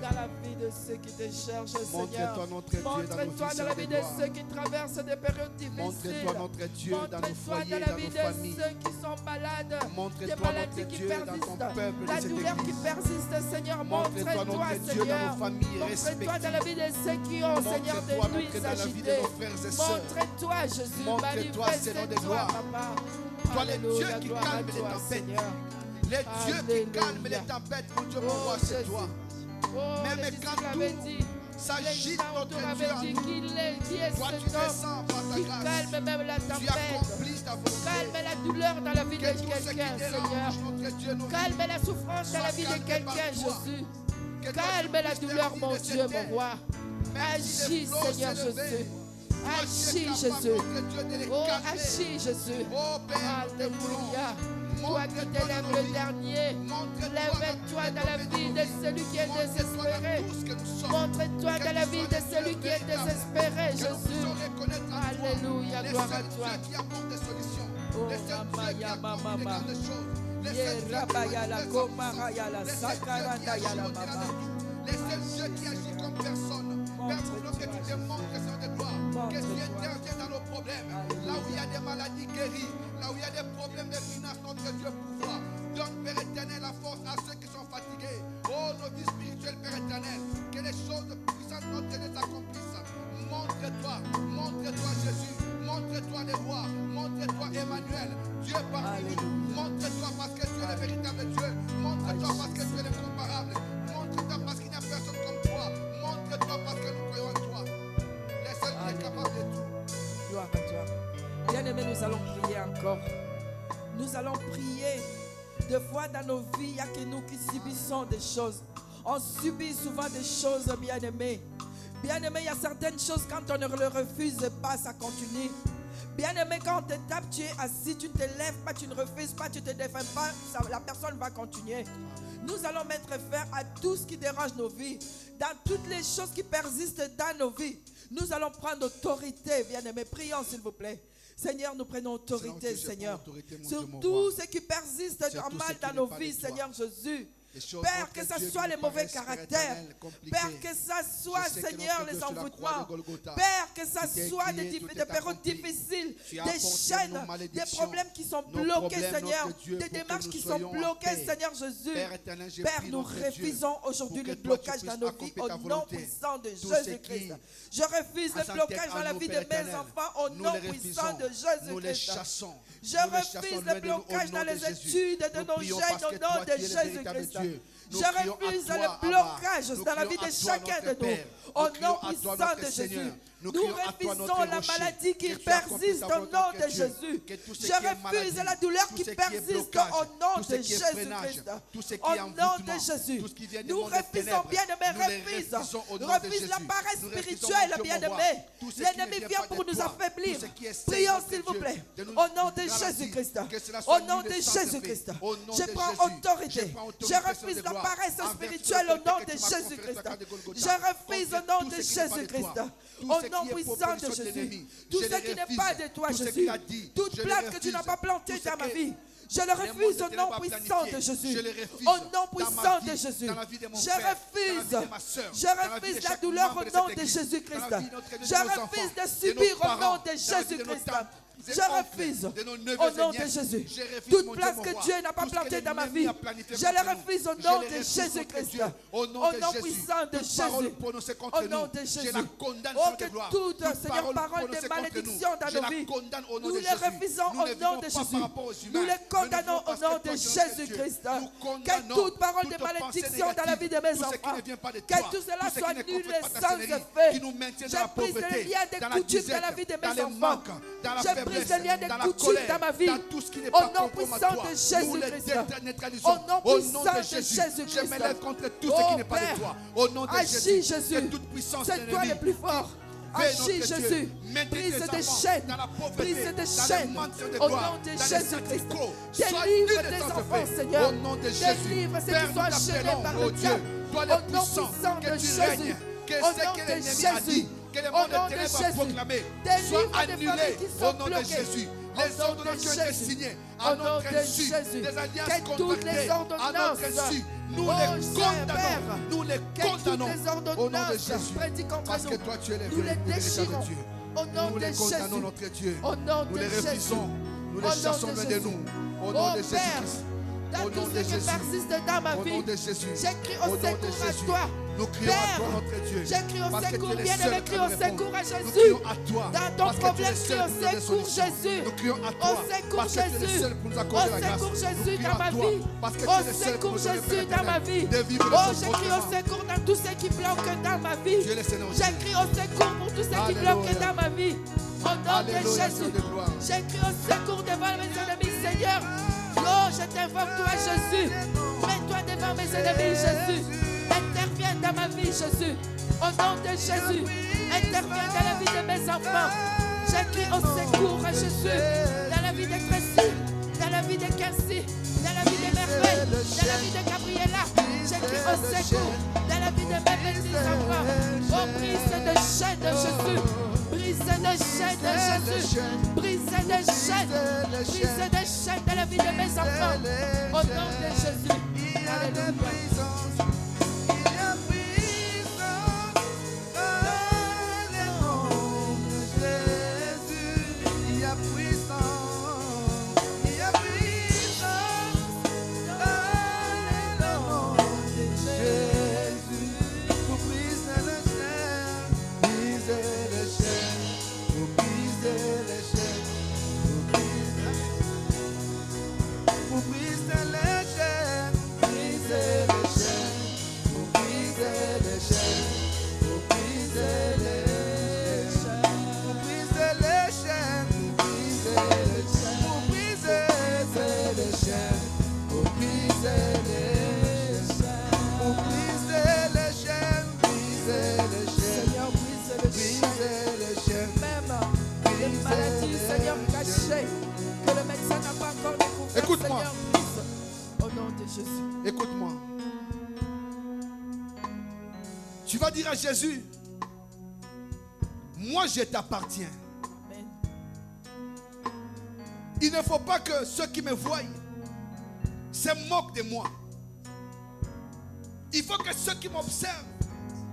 Speaker 1: dans la vie de ceux qui te cherchent, Seigneur. Montre-toi dans la vie de ceux qui traversent des périodes difficiles.
Speaker 2: Montre-toi, notre Dieu, dans nos foyers,
Speaker 1: dans la vie
Speaker 2: dans nos familles.
Speaker 1: de ceux qui sont malades, des
Speaker 2: Montre-toi,
Speaker 1: maladies
Speaker 2: notre
Speaker 1: qui
Speaker 2: Dieu, dans ton
Speaker 1: persistent,
Speaker 2: peuple,
Speaker 1: la
Speaker 2: de cette
Speaker 1: douleur qui
Speaker 2: église.
Speaker 1: persiste, Seigneur.
Speaker 2: Montre-toi,
Speaker 1: Montre-toi,
Speaker 2: notre Dieu, dans
Speaker 1: Seigneur.
Speaker 2: nos familles
Speaker 1: Montre-toi dans la vie de
Speaker 2: respectives.
Speaker 1: ceux qui ont, Seigneur, des
Speaker 2: Montre-toi,
Speaker 1: nuits
Speaker 2: dans la vie de
Speaker 1: agitées.
Speaker 2: nos frères et sœurs.
Speaker 1: Montre-toi, Jésus.
Speaker 2: Montre-toi, Seigneur des
Speaker 1: Manifeste-toi,
Speaker 2: gloires.
Speaker 1: Papa.
Speaker 2: Toi, le Dieu
Speaker 1: Alléluia,
Speaker 2: qui
Speaker 1: gloire à
Speaker 2: calme les
Speaker 1: toi,
Speaker 2: tempêtes.
Speaker 1: Seigneur.
Speaker 2: Les dieux qui
Speaker 1: Alléluia.
Speaker 2: calment les tempêtes, mon Dieu, mon roi, c'est toi.
Speaker 1: Oh,
Speaker 2: Même
Speaker 1: les
Speaker 2: quand
Speaker 1: disciples avaient
Speaker 2: tout
Speaker 1: dit,
Speaker 2: s'agite,
Speaker 1: les gens
Speaker 2: notre
Speaker 1: autour
Speaker 2: Dieu,
Speaker 1: avaient dit qu'il est, qui est
Speaker 2: toi, tu
Speaker 1: cet homme
Speaker 2: descends par ta
Speaker 1: qui
Speaker 2: grâce.
Speaker 1: calme même la
Speaker 2: Tu
Speaker 1: tempête.
Speaker 2: accomplis ta volonté.
Speaker 1: Calme la douleur dans la vie de
Speaker 2: Que tout ce qui
Speaker 1: quelqu'un, Seigneur.
Speaker 2: dérange, notre Dieu, nos vies,
Speaker 1: Calme la souffrance dans la vie de
Speaker 2: calmé
Speaker 1: quelqu'un,
Speaker 2: par toi.
Speaker 1: Jésus.
Speaker 2: Que toi,
Speaker 1: Calme
Speaker 2: tu
Speaker 1: la
Speaker 2: puisses
Speaker 1: douleur,
Speaker 2: faire
Speaker 1: mon
Speaker 2: vivre
Speaker 1: Dieu,
Speaker 2: cette
Speaker 1: mon
Speaker 2: terre.
Speaker 1: roi.
Speaker 2: Même si
Speaker 1: Agis,
Speaker 2: les flots
Speaker 1: Seigneur
Speaker 2: s'élevaient,
Speaker 1: Jésus.
Speaker 2: toi, tu es
Speaker 1: Agis,
Speaker 2: capable,
Speaker 1: Jésus.
Speaker 2: notre Dieu, de les
Speaker 1: Oh,
Speaker 2: calmer.
Speaker 1: agis, Jésus.
Speaker 2: Oh, Père, nous te voulons.
Speaker 1: Alléluia. Toi qui
Speaker 2: Montre-toi
Speaker 1: t'élèves
Speaker 2: dans nos
Speaker 1: le
Speaker 2: vies.
Speaker 1: dernier.
Speaker 2: Montre-toi
Speaker 1: Lève-toi dans la vie de celui qui est désespéré.
Speaker 2: Montre-toi
Speaker 1: Montre-toi dans la vie de celui qui est désespéré, Jésus. Alléluia, gloire à toi. Oh, Mama, ya, Mama, Mama. Ye, Rabaya, la Komara, ya, la Sakaranda, ya, la Mama.
Speaker 2: Les seuls dieux qui agissent comme personne. Père, nous voulons que tu te montres, Seigneur de gloire. Que tu interviennes dans nos problèmes. Là où il y a des maladies guéries, là où il y a des problèmes de finances, notre Dieu pouvoir. Donne, Père éternel, la force à ceux qui sont fatigués. Oh, nos vies spirituelles, Père éternel. Que les choses puissantes, notre Dieu, s'accomplissent. Montre-toi, Jésus. Montre-toi les rois. Montre-toi, Emmanuel. Dieu parmi nous. Montre-toi parce que tu es le véritable Dieu. Montre-toi parce que tu es l'incomparable. Montre-toi parce qu'il n'y a personne comme toi. Montre-toi parce que nous croyons en toi. Les seuls qui est capable de tout.
Speaker 1: Gloire à toi. Bien-aimés, nous allons prier encore. Nous allons prier. Des fois dans nos vies, il n'y a que nous qui subissons des choses. On subit souvent des choses, bien-aimés. Bien-aimé, il y a certaines choses, quand on ne le refuse pas, ça continue. Bien-aimé, quand on te tape, tu es assis, tu ne te lèves pas, tu ne refuses pas, tu ne te défends pas, la personne va continuer. Nous allons mettre fin à tout ce qui dérange nos vies. Dans toutes les choses qui persistent dans nos vies, nous allons prendre autorité, bien-aimé. Prions, s'il vous plaît. Seigneur, nous prenons autorité, Seigneur. Sur tout ce qui persiste en mal dans nos vies, Seigneur Jésus. Père, que ce soit les mauvais caractères. Père, que ce soit, Seigneur, les envoûtements. Père, que ce soit des périodes difficiles, des chaînes, des problèmes qui sont bloqués, Seigneur. Des démarches qui sont bloquées, Seigneur Jésus. Père, nous refusons aujourd'hui le blocage dans nos vies au nom puissant de Jésus-Christ. Je refuse le blocage dans la vie de mes enfants au nom puissant de Jésus-Christ. Je refuse le blocage dans les études de nos jeunes au nom de Jésus-Christ. Je refuse le blocage dans la vie de chacun de nous. Au nom puissant de Jésus. Nous refusons la maladie qui persiste au nom de Jésus. Je refuse la douleur qui persiste au nom de Jésus-Christ. Au nom de Jésus. Nous refusons, bien-aimés, refuse la paresse spirituelle, bien-aimés. L'ennemi vient pour nous affaiblir. Prions, s'il vous plaît. Au nom de Jésus-Christ. Au nom de Jésus-Christ. Je prends autorité. Je refuse la paresse spirituelle au nom de Jésus-Christ. Je refuse au nom de Jésus-Christ. Au nom puissant de Jésus. Tout ce qui n'est pas de toi, Jésus. Toute plante que tu n'as pas plantée dans ma vie. Je le refuse au nom puissant de Jésus. Au nom puissant de Jésus. Je refuse la douleur au nom de Jésus-Christ. Je refuse de subir au nom de Jésus-Christ. Je refuse au nom de Jésus. Toute place que Dieu n'a pas plantée dans ma vie, je le refuse au nom de Jésus-Christ. Au nom puissant de Jésus. Au nom de Jésus. Oh, que toute, Seigneur, parole de malédiction dans nos vies, nous les refusons au nom de Jésus. Nous les condamnons au nom de Jésus-Christ. Que toute parole de malédiction dans la vie de mes enfants, que tout cela soit nul et sans effet. Je brise les liens des coutumes dans la vie de mes enfants. Je brise les liens des coutumes dans ma vie. Au nom puissant de Jésus-Christ. Au nom puissant de Jésus-Christ.
Speaker 2: Je me lève contre tout ce qui n'est pas de toi. Au nom de
Speaker 1: Agis,
Speaker 2: Jésus.
Speaker 1: Jésus. C'est toi le plus fort. Agis, Jésus. Brise des chaînes. Brise des chaînes. Au nom de Jésus-Christ. Délivre tes enfants, Seigneur. Délivre ceux qui sont gênés par le diable. Au nom puissant de Jésus. Au nom de Jésus.
Speaker 2: que les
Speaker 1: Au
Speaker 2: mots
Speaker 1: nom
Speaker 2: de
Speaker 1: de
Speaker 2: ténèbres
Speaker 1: Jésus.
Speaker 2: proclamés
Speaker 1: Des
Speaker 2: soient
Speaker 1: livres de
Speaker 2: annulés
Speaker 1: famille qui
Speaker 2: au
Speaker 1: sont
Speaker 2: nom de
Speaker 1: bloqués.
Speaker 2: Jésus.
Speaker 1: Au
Speaker 2: Les
Speaker 1: nom
Speaker 2: ordonnances
Speaker 1: de
Speaker 2: qui ont été
Speaker 1: Jésus.
Speaker 2: signées
Speaker 1: Au
Speaker 2: à
Speaker 1: nom
Speaker 2: notre
Speaker 1: de
Speaker 2: insu,
Speaker 1: Jésus.
Speaker 2: des alliances
Speaker 1: Que toutes les
Speaker 2: contractées à
Speaker 1: ordonnances,
Speaker 2: notre insu, nous
Speaker 1: oh,
Speaker 2: les
Speaker 1: cher
Speaker 2: condamnons.
Speaker 1: Père,
Speaker 2: Nous les
Speaker 1: que toutes
Speaker 2: condamnons
Speaker 1: les
Speaker 2: au nom de
Speaker 1: ordonnances
Speaker 2: Jésus.
Speaker 1: prédites contre
Speaker 2: Parce que
Speaker 1: nous,
Speaker 2: toi, tu es le
Speaker 1: nous les
Speaker 2: véritable
Speaker 1: déchirons.
Speaker 2: Dieu.
Speaker 1: Au nom
Speaker 2: Nous
Speaker 1: de
Speaker 2: les condamnons,
Speaker 1: Jésus.
Speaker 2: notre Dieu.
Speaker 1: Au nom
Speaker 2: Nous
Speaker 1: de
Speaker 2: les
Speaker 1: Jésus.
Speaker 2: refusons. Nous
Speaker 1: Au
Speaker 2: les
Speaker 1: nom
Speaker 2: chassons
Speaker 1: de
Speaker 2: loin de
Speaker 1: Jésus.
Speaker 2: nous. Au nom
Speaker 1: Oh
Speaker 2: de
Speaker 1: Père,
Speaker 2: Jésus-Christ.
Speaker 1: dans
Speaker 2: Au
Speaker 1: tout
Speaker 2: nom
Speaker 1: ce
Speaker 2: de
Speaker 1: qui
Speaker 2: Jésus.
Speaker 1: persiste dans ma
Speaker 2: Au
Speaker 1: vie,
Speaker 2: nom de Jésus.
Speaker 1: j'écris
Speaker 2: Au
Speaker 1: au
Speaker 2: nom de
Speaker 1: secours à
Speaker 2: Jésus.
Speaker 1: toi.
Speaker 2: Nous crions à
Speaker 1: Père,
Speaker 2: toi, notre Dieu.
Speaker 1: j'écris au
Speaker 2: Parce que tu
Speaker 1: secours,
Speaker 2: es le
Speaker 1: bien
Speaker 2: seul
Speaker 1: aimé,
Speaker 2: qui
Speaker 1: crie
Speaker 2: nous
Speaker 1: au
Speaker 2: répond.
Speaker 1: secours à
Speaker 2: Nous
Speaker 1: Jésus.
Speaker 2: crions à toi.
Speaker 1: Dans ton
Speaker 2: Parce que tu es
Speaker 1: problème,
Speaker 2: le
Speaker 1: crie
Speaker 2: seul
Speaker 1: au
Speaker 2: qui nous donne des
Speaker 1: secours,
Speaker 2: solutions.
Speaker 1: Jésus.
Speaker 2: Nous crions à
Speaker 1: Au
Speaker 2: toi.
Speaker 1: secours,
Speaker 2: Parce que tu es le
Speaker 1: Jésus.
Speaker 2: seul pour nous
Speaker 1: Au
Speaker 2: accorder la grâce.
Speaker 1: secours,
Speaker 2: Nous
Speaker 1: Jésus,
Speaker 2: crions
Speaker 1: dans
Speaker 2: à
Speaker 1: ma
Speaker 2: toi.
Speaker 1: vie.
Speaker 2: Parce que
Speaker 1: Au
Speaker 2: tu es le seul pour
Speaker 1: secours,
Speaker 2: nous donner
Speaker 1: Jésus, dans ma vie.
Speaker 2: de vivre de
Speaker 1: Oh,
Speaker 2: ton
Speaker 1: j'écris au
Speaker 2: fondement.
Speaker 1: secours dans tout ce qui bloque dans ma vie.
Speaker 2: Tu es le Seigneur.
Speaker 1: J'écris au secours pour tout ce qui
Speaker 2: Alléluia.
Speaker 1: bloque dans ma vie. Au nom de
Speaker 2: Alléluia,
Speaker 1: Jésus.
Speaker 2: Dieu de gloire.
Speaker 1: J'écris au secours devant mes ennemis, Seigneur. Oh, je t'invoque, toi, Jésus. Mets-toi devant mes ennemis, Jésus. Interviens dans ma vie, Jésus. Au nom de Jésus. Interviens dans la vie de mes enfants. J'écris au secours à Jésus. Dans la vie de Tracy, dans la vie de Cassie, dans la vie de Merveille, dans la vie de Gabriella. J'écris au secours dans la vie de mes petits enfants. Oh, brise de chaîne de Jésus. Brise de chaîne de Jésus. Brise de chaîne. Brise de chaîne dans la vie de mes enfants. Au nom de Jésus. Alléluia.
Speaker 2: Écoute-moi.
Speaker 1: Au nom de Jésus.
Speaker 2: Écoute-moi. Tu vas dire à Jésus, moi je t'appartiens.
Speaker 1: Amen.
Speaker 2: Il ne faut pas que ceux qui me voient se moquent de moi. Il faut que ceux qui m'observent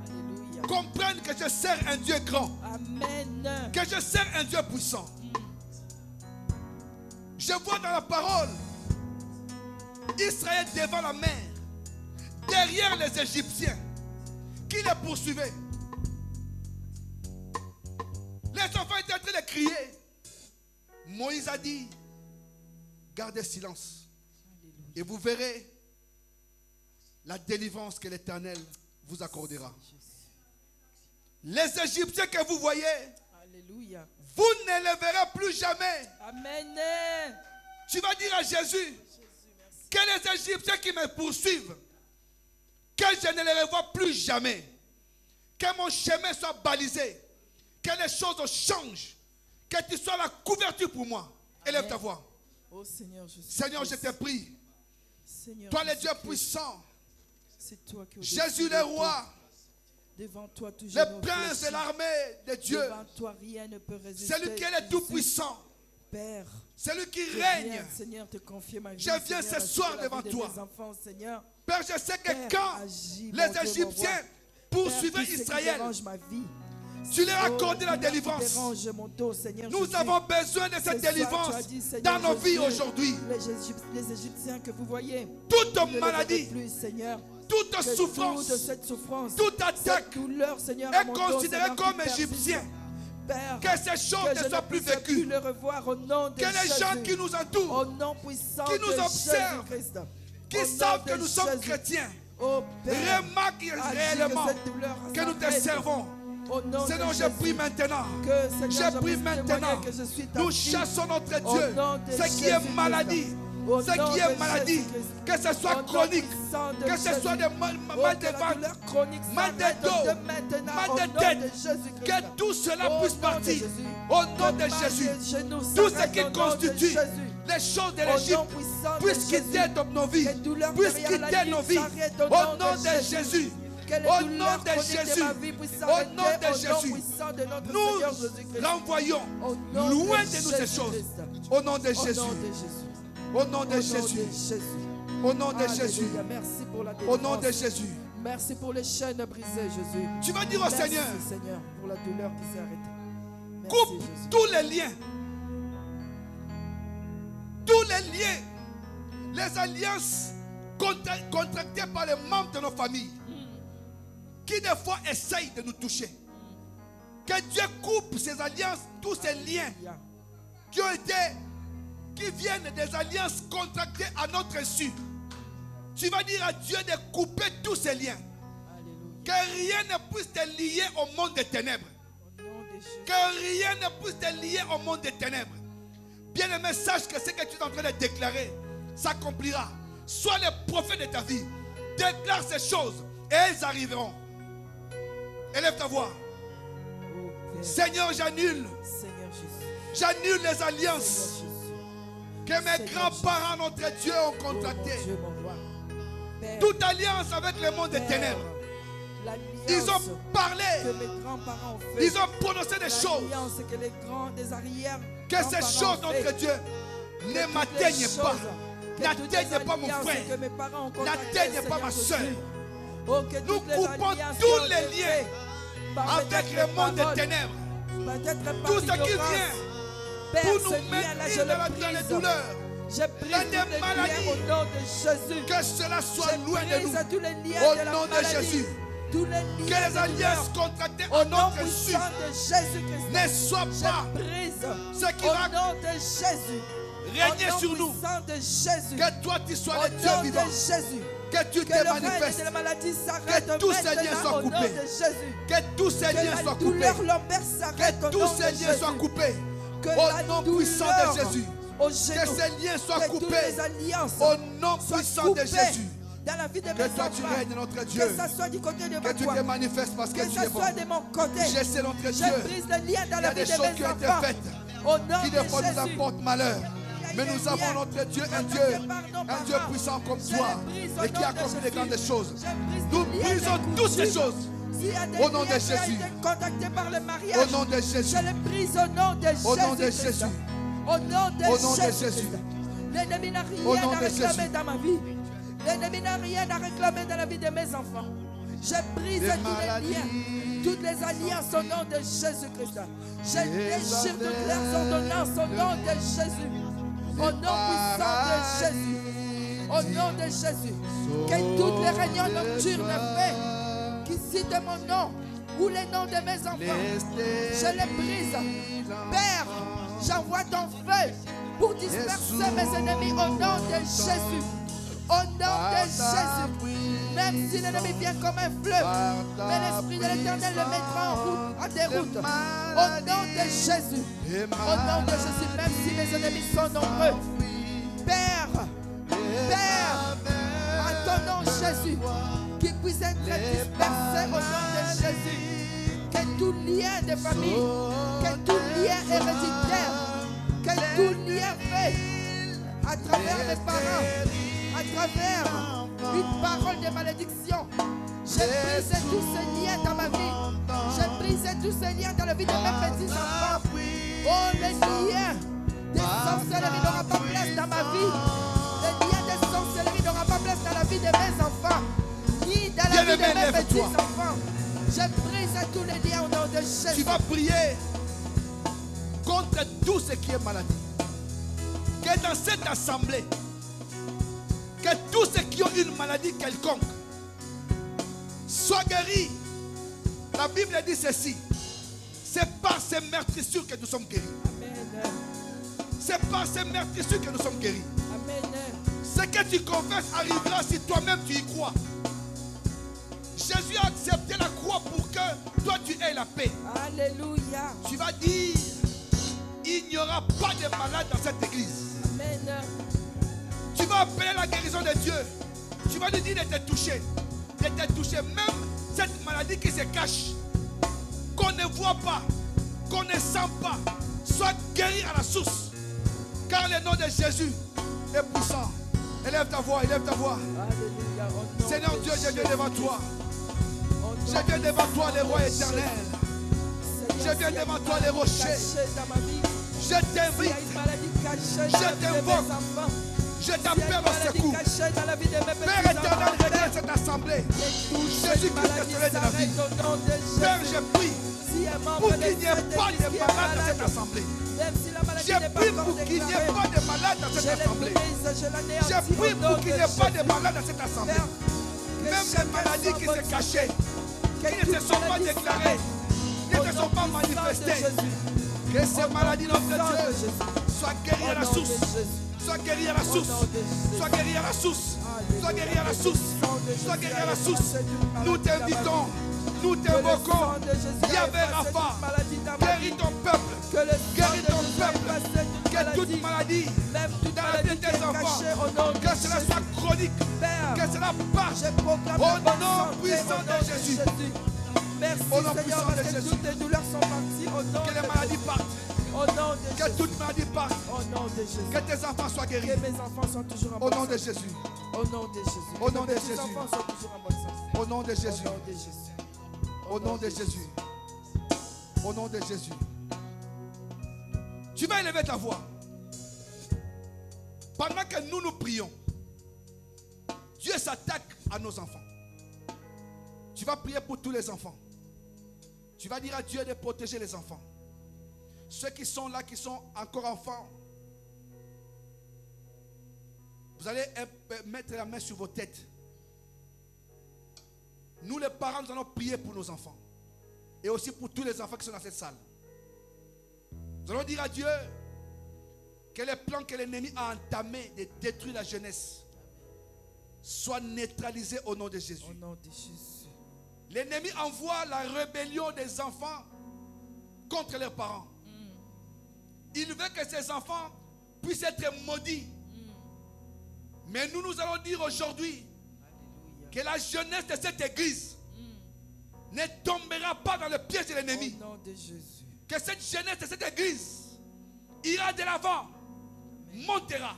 Speaker 1: Alléluia.
Speaker 2: comprennent que je sers un Dieu grand,
Speaker 1: Amen.
Speaker 2: que je sers un Dieu puissant. Je vois dans la parole Israël devant la mer, derrière les Égyptiens qui les poursuivaient. Les enfants étaient en train de crier. Moïse a dit, gardez silence et vous verrez la délivrance que l'Éternel vous accordera. Les Égyptiens que vous voyez,
Speaker 1: Alléluia.
Speaker 2: vous ne les verrez plus jamais.
Speaker 1: Amen.
Speaker 2: Tu vas dire à Jésus que les Égyptiens qui me poursuivent, que je ne les revois plus jamais, que mon chemin soit balisé, que les choses changent, que tu sois la couverture pour moi. Élève ta voix.
Speaker 1: Oh Seigneur,
Speaker 2: Seigneur, je te prie.
Speaker 1: Seigneur,
Speaker 2: Toi le Dieu puissant,
Speaker 1: c'est toi qui
Speaker 2: Jésus le roi,
Speaker 1: devant toi toujours
Speaker 2: le prince de l'armée de Dieu,
Speaker 1: devant toi rien ne peut résister.
Speaker 2: celui qui est le tout puissant,
Speaker 1: Père,
Speaker 2: celui qui
Speaker 1: je
Speaker 2: règne.
Speaker 1: viens, Seigneur, te confier ma vie.
Speaker 2: Je viens
Speaker 1: Seigneur,
Speaker 2: ce soir
Speaker 1: la
Speaker 2: devant
Speaker 1: vie de
Speaker 2: toi.
Speaker 1: mes enfants, Seigneur.
Speaker 2: Père, je sais que
Speaker 1: Père,
Speaker 2: quand
Speaker 1: agis, mon
Speaker 2: les
Speaker 1: Dieu, mon
Speaker 2: Égyptiens
Speaker 1: roi.
Speaker 2: poursuivaient
Speaker 1: Père, tout ce qui
Speaker 2: Israël,
Speaker 1: dérange ma vie.
Speaker 2: tu leur as accordé la
Speaker 1: tout ce qui
Speaker 2: délivrance.
Speaker 1: dérange mon dos, Seigneur
Speaker 2: Nous
Speaker 1: Jésus.
Speaker 2: avons besoin de
Speaker 1: Ce
Speaker 2: cette
Speaker 1: soir,
Speaker 2: délivrance
Speaker 1: tu as dit, Seigneur
Speaker 2: dans nos vies
Speaker 1: Jésus,
Speaker 2: aujourd'hui.
Speaker 1: Les Égyptiens que vous voyez,
Speaker 2: Toute
Speaker 1: vous ne les
Speaker 2: maladie,
Speaker 1: verrez plus, Seigneur.
Speaker 2: toute
Speaker 1: Que
Speaker 2: souffrance,
Speaker 1: toute cette souffrance,
Speaker 2: toute attaque
Speaker 1: cette douleur, Seigneur,
Speaker 2: est
Speaker 1: à mon dos,
Speaker 2: considérée
Speaker 1: Seigneur,
Speaker 2: comme
Speaker 1: qui persiste.
Speaker 2: égyptien.
Speaker 1: Père,
Speaker 2: Que ces choses
Speaker 1: que
Speaker 2: ne
Speaker 1: je
Speaker 2: soient
Speaker 1: ne
Speaker 2: plus
Speaker 1: puisse
Speaker 2: vécues.
Speaker 1: le revoir au nom de
Speaker 2: Que les gens
Speaker 1: Jésus.
Speaker 2: qui nous entourent,
Speaker 1: Au nom puissant
Speaker 2: qui nous
Speaker 1: de
Speaker 2: observent,
Speaker 1: Jésus-Christ.
Speaker 2: qui
Speaker 1: Au nom
Speaker 2: savent
Speaker 1: de
Speaker 2: que nous sommes
Speaker 1: Jésus.
Speaker 2: chrétiens,
Speaker 1: Oh Père,
Speaker 2: remarquent
Speaker 1: agis
Speaker 2: réellement
Speaker 1: que cette douleur
Speaker 2: que nous te
Speaker 1: s'arrête.
Speaker 2: servons.
Speaker 1: Au nom
Speaker 2: Seigneur,
Speaker 1: de
Speaker 2: je
Speaker 1: Jésus.
Speaker 2: prie maintenant.
Speaker 1: Que, Seigneur,
Speaker 2: Je
Speaker 1: je
Speaker 2: prie
Speaker 1: puisse
Speaker 2: maintenant.
Speaker 1: témoigner que je suis ta
Speaker 2: Nous
Speaker 1: fille.
Speaker 2: chassons notre
Speaker 1: Au
Speaker 2: Dieu.
Speaker 1: nom de
Speaker 2: Ce qui
Speaker 1: Jésus-Christ.
Speaker 2: est maladie,
Speaker 1: Au
Speaker 2: ce
Speaker 1: nom
Speaker 2: qui
Speaker 1: de
Speaker 2: est maladie,
Speaker 1: Jésus-Christ.
Speaker 2: que ce soit
Speaker 1: Au nom
Speaker 2: chronique,
Speaker 1: puissant de
Speaker 2: que ce
Speaker 1: Jésus.
Speaker 2: soit des mal
Speaker 1: Oh,
Speaker 2: de
Speaker 1: que la
Speaker 2: ventre,
Speaker 1: douleur chronique
Speaker 2: mal de
Speaker 1: s'arrête
Speaker 2: dos,
Speaker 1: de maintenant
Speaker 2: mal
Speaker 1: au
Speaker 2: de
Speaker 1: nom
Speaker 2: tête,
Speaker 1: de Jésus-Christ.
Speaker 2: que tout cela
Speaker 1: Au
Speaker 2: puisse
Speaker 1: nom de
Speaker 2: partir.
Speaker 1: Jésus.
Speaker 2: Au nom
Speaker 1: Que
Speaker 2: de
Speaker 1: mal
Speaker 2: Jésus.
Speaker 1: des genoux
Speaker 2: Tout ce
Speaker 1: s'arrête
Speaker 2: qui
Speaker 1: au nom de
Speaker 2: constitue
Speaker 1: Jésus.
Speaker 2: les choses de
Speaker 1: Au nom
Speaker 2: l'Égypte
Speaker 1: puissant de
Speaker 2: puisse
Speaker 1: Jésus.
Speaker 2: quitter nos vies,
Speaker 1: Que douleur
Speaker 2: puisse
Speaker 1: derrière la
Speaker 2: quitter
Speaker 1: ligne
Speaker 2: nos vies.
Speaker 1: s'arrête
Speaker 2: Au nom de Jésus.
Speaker 1: Que les
Speaker 2: Au
Speaker 1: douleurs
Speaker 2: nom de
Speaker 1: chroniques
Speaker 2: Jésus.
Speaker 1: ma vie puissent
Speaker 2: Au
Speaker 1: s'arrêter
Speaker 2: nom de
Speaker 1: au nom
Speaker 2: Jésus.
Speaker 1: puissant de notre Seigneur Jésus-Christ.
Speaker 2: Nous renvoyons
Speaker 1: Au nom
Speaker 2: loin
Speaker 1: de
Speaker 2: de nous ces choses.
Speaker 1: Jésus-Christ.
Speaker 2: Au nom de
Speaker 1: Au
Speaker 2: Jésus.
Speaker 1: nom de Jésus.
Speaker 2: Au nom
Speaker 1: Au
Speaker 2: de
Speaker 1: nom
Speaker 2: Jésus.
Speaker 1: de Jésus.
Speaker 2: Au nom de
Speaker 1: Alléluia.
Speaker 2: Jésus.
Speaker 1: Merci pour la
Speaker 2: Au nom de
Speaker 1: délivrance.
Speaker 2: Jésus.
Speaker 1: Merci pour les chaînes brisées, Jésus.
Speaker 2: Tu vas dire au
Speaker 1: Merci,
Speaker 2: Seigneur,
Speaker 1: Seigneur, pour la douleur qui s'est arrêtée. Merci,
Speaker 2: coupe
Speaker 1: Jésus.
Speaker 2: tous les liens. Tous les liens. Les alliances contractées par les membres de nos familles. Qui des fois essayent de nous toucher. Que Dieu coupe ces alliances, tous ces liens qui viennent des alliances contractées à notre insu. Tu vas dire à Dieu de couper tous ces liens.
Speaker 1: Alléluia.
Speaker 2: Que rien ne puisse te lier au monde des ténèbres.
Speaker 1: Au nom de Jésus.
Speaker 2: Que rien ne puisse te lier au monde des ténèbres. Bien-aimé, sache que ce que tu es en train de déclarer s'accomplira. Sois le prophète de ta vie. Déclare ces choses et elles arriveront. Élève ta voix.
Speaker 1: Oh, Père.
Speaker 2: Seigneur, j'annule.
Speaker 1: Seigneur Jésus.
Speaker 2: J'annule les alliances
Speaker 1: Seigneur Jésus.
Speaker 2: que mes
Speaker 1: Seigneur
Speaker 2: grands-parents, notre Dieu, ont
Speaker 1: Oh, mon
Speaker 2: contractées.
Speaker 1: Dieu, mon roi. Père,
Speaker 2: Toute alliance avec le monde des
Speaker 1: Père,
Speaker 2: ténèbres.
Speaker 1: l'alliance
Speaker 2: Ils ont parlé.
Speaker 1: que mes grands-parents ont fait.
Speaker 2: Ils ont prononcé des choses.
Speaker 1: L'alliance que les grands des arrières.
Speaker 2: Que ces choses, notre Dieu, ne m'atteignent pas. N'atteignent pas mon frère. N'atteignent pas ma soeur. Nous coupons tous les liens avec le monde des ténèbres. Tout ce qui vient pour nous mettre dans les douleurs, dans des maladies,
Speaker 1: au nom de Jésus.
Speaker 2: que cela soit loin de nous.
Speaker 1: Tous les liens
Speaker 2: Au
Speaker 1: de la
Speaker 2: nom de
Speaker 1: maladie,
Speaker 2: Jésus.
Speaker 1: tous les liens
Speaker 2: Que les
Speaker 1: de
Speaker 2: alliances
Speaker 1: douleur,
Speaker 2: contractées
Speaker 1: au
Speaker 2: à
Speaker 1: nom
Speaker 2: notre insu
Speaker 1: puissant de Jésus-Christ,
Speaker 2: ne soient pas
Speaker 1: je brise
Speaker 2: ce qui
Speaker 1: au
Speaker 2: va
Speaker 1: nom de Jésus.
Speaker 2: régner
Speaker 1: Au nom
Speaker 2: sur nous.
Speaker 1: puissant de Jésus.
Speaker 2: Que toi tu sois
Speaker 1: Au
Speaker 2: le Dieu
Speaker 1: nom
Speaker 2: vivant.
Speaker 1: de Jésus.
Speaker 2: Que tu
Speaker 1: Que
Speaker 2: te
Speaker 1: le règne
Speaker 2: manifestes.
Speaker 1: de la maladie s'arrête
Speaker 2: Que tous ces liens
Speaker 1: maintenant
Speaker 2: soient
Speaker 1: au nom
Speaker 2: coupés.
Speaker 1: de Jésus.
Speaker 2: Que tous ces
Speaker 1: Que
Speaker 2: liens
Speaker 1: la
Speaker 2: soient coupés.
Speaker 1: douleur lombaire s'arrête au
Speaker 2: Que
Speaker 1: nom
Speaker 2: tous
Speaker 1: de
Speaker 2: ces liens
Speaker 1: Jésus.
Speaker 2: soient coupés.
Speaker 1: Que
Speaker 2: Au
Speaker 1: la
Speaker 2: nom
Speaker 1: douleur
Speaker 2: puissant de Jésus.
Speaker 1: au
Speaker 2: Que
Speaker 1: genou,
Speaker 2: ces liens soient
Speaker 1: que toutes
Speaker 2: coupés.
Speaker 1: les alliances
Speaker 2: Au nom
Speaker 1: soient
Speaker 2: puissant de
Speaker 1: coupées
Speaker 2: Jésus.
Speaker 1: dans la vie de
Speaker 2: Que
Speaker 1: mes
Speaker 2: toi tu
Speaker 1: enfants.
Speaker 2: règnes, notre
Speaker 1: Que
Speaker 2: Dieu.
Speaker 1: ça soit du côté de
Speaker 2: Que
Speaker 1: ma
Speaker 2: tu
Speaker 1: foi.
Speaker 2: te manifestes parce que
Speaker 1: Que
Speaker 2: tu
Speaker 1: ça
Speaker 2: es bon.
Speaker 1: soit de mon côté.
Speaker 2: Je sais, notre Dieu,
Speaker 1: Je brise le lien dans
Speaker 2: il y
Speaker 1: la
Speaker 2: a
Speaker 1: vie
Speaker 2: des
Speaker 1: de
Speaker 2: choses
Speaker 1: mes
Speaker 2: qui ont été
Speaker 1: enfants.
Speaker 2: faites
Speaker 1: Au nom
Speaker 2: qui
Speaker 1: de
Speaker 2: des fois nous
Speaker 1: Jésus.
Speaker 2: apportent malheur. Mais nous avons notre Dieu, un Dieu puissant comme toi et qui accomplit des grandes choses. Nous brisons toutes ces choses. Au nom de Jésus.
Speaker 1: Par le mariage,
Speaker 2: Au nom de Jésus.
Speaker 1: je le brise au nom de Jésus.
Speaker 2: Au nom de Jésus.
Speaker 1: Au nom de
Speaker 2: Au nom de
Speaker 1: Jésus.
Speaker 2: Jésus.
Speaker 1: L'ennemi n'a
Speaker 2: Au
Speaker 1: rien
Speaker 2: nom
Speaker 1: à
Speaker 2: de
Speaker 1: réclamer
Speaker 2: Jésus.
Speaker 1: dans ma vie. L'ennemi n'a rien à réclamer dans la vie de mes enfants. Je brise
Speaker 2: Des
Speaker 1: tous les
Speaker 2: maladies.
Speaker 1: liens, toutes les alliances au nom de Jésus-Christ. Je déchire toutes leurs ordonnances au nom de Jésus. Au nom puissant de Jésus. Au nom de Jésus. Que toutes les réunions nocturnes faites qui citent mon nom ou les noms de mes enfants, je les brise. Père, j'envoie ton feu pour disperser mes ennemis au nom de Jésus. Au nom de Jésus. Même si l'ennemi vient comme un fleuve, mais l'Esprit de l'Éternel le mettra en déroute. Au nom de Jésus. Au nom de Jésus, même si mes ennemis sont nombreux. Père, à ton nom Jésus, qu'ils puissent être dispersés au nom de Jésus. Que tout lien de famille, que tout lien héréditaire, que tout lien fait à travers mes parents, à travers une parole de malédiction, je brise tous ces liens dans ma vie. Je brise tous ces liens dans la vie de mes petits enfants. Oh, les liens des sorcelleries n'auront pas place dans ma vie. Les liens des sorcelleries n'auront pas place dans la vie de mes enfants, ni dans la vie de mes petits enfants. Je brise tous les liens au nom de Jésus.
Speaker 2: Tu vas prier contre tout ce qui est maladie. Que dans cette assemblée, que tous ceux qui ont une maladie quelconque soient guéris. La Bible dit ceci: c'est par ces meurtrissures que nous sommes guéris.
Speaker 1: Amen.
Speaker 2: C'est par ces meurtrissures que nous sommes guéris.
Speaker 1: Amen.
Speaker 2: Ce que tu confesses arrivera si toi-même tu y crois. Jésus a accepté la croix pour que toi tu aies la paix.
Speaker 1: Alléluia.
Speaker 2: Tu vas dire: il n'y aura pas de malade dans cette église.
Speaker 1: Amen.
Speaker 2: Tu vas appeler la guérison de Dieu. Tu vas lui dire de te toucher. De te toucher. Même cette maladie qui se cache, qu'on ne voit pas, qu'on ne sent pas, soit guéri à la source. Car le nom de Jésus est puissant. Élève ta voix, élève ta voix.
Speaker 1: Alléluia. Au nom
Speaker 2: Seigneur
Speaker 1: de
Speaker 2: Dieu, je viens devant toi. Je viens devant toi, le roi éternel. Je viens devant toi, les rochers. Je t'invite. Je t'invoque. Je t'appelle au secours. Père éternel, regarde cette assemblée. Jésus-Christ est soleil de la vie. Père, je prie pour qu'il n'y ait pas de malades dans cette assemblée. Je prie pour qu'il n'y ait pas de malades dans cette assemblée. Je prie pour qu'il n'y ait pas de malades dans cette assemblée. Même les maladies qui se cachaient, qui ne se sont pas déclarées, qui ne se sont pas manifestées. Que ces maladies, notre Dieu, soient guéries à la source. Sois guéri à la source. Sois guéri à la source. Sois guéri à la source. Sois guéri à la source. Nous t'invitons. Nous t'invoquons. Yahvé Rapha. Guéris ton peuple. Guéris ton peuple. Que toute maladie dans la vie de tes enfants, que cela soit chronique, que cela parte. Au nom puissant de Jésus.
Speaker 1: Merci Seigneur parce que toutes les douleurs sont parties.
Speaker 2: Que les maladies partent.
Speaker 1: Au nom de
Speaker 2: que
Speaker 1: Jésus.
Speaker 2: toute maladie parte.
Speaker 1: Au nom de Jésus.
Speaker 2: Que tes enfants soient guéris.
Speaker 1: Que mes enfants sont toujours en
Speaker 2: Au
Speaker 1: bonne
Speaker 2: nom de
Speaker 1: santé.
Speaker 2: Jésus.
Speaker 1: Au nom de Jésus.
Speaker 2: Au nom de
Speaker 1: Que mes
Speaker 2: Jésus.
Speaker 1: enfants sont toujours en bonne santé.
Speaker 2: Au nom de Jésus.
Speaker 1: Au nom de Jésus.
Speaker 2: Au nom de Jésus. Au nom de Jésus. Tu vas élever ta voix. Pendant que nous prions, Dieu s'attaque à nos enfants. Tu vas prier pour tous les enfants. Tu vas dire à Dieu de protéger les enfants. Ceux qui sont là, qui sont encore enfants, vous allez mettre la main sur vos têtes. Nous les parents, nous allons prier pour nos enfants. Et aussi pour tous les enfants qui sont dans cette salle. Nous allons dire à Dieu que les plans que l'ennemi a entamés de détruire la jeunesse soient neutralisés au nom de Jésus.
Speaker 1: Au nom de Jésus.
Speaker 2: L'ennemi envoie la rébellion des enfants contre leurs parents. Il veut que ces enfants puissent être maudits. Mais nous allons dire aujourd'hui que la jeunesse de cette église ne tombera pas dans le piège de l'ennemi.
Speaker 1: Au nom de Jésus.
Speaker 2: Que cette jeunesse de cette église ira de l'avant, montera.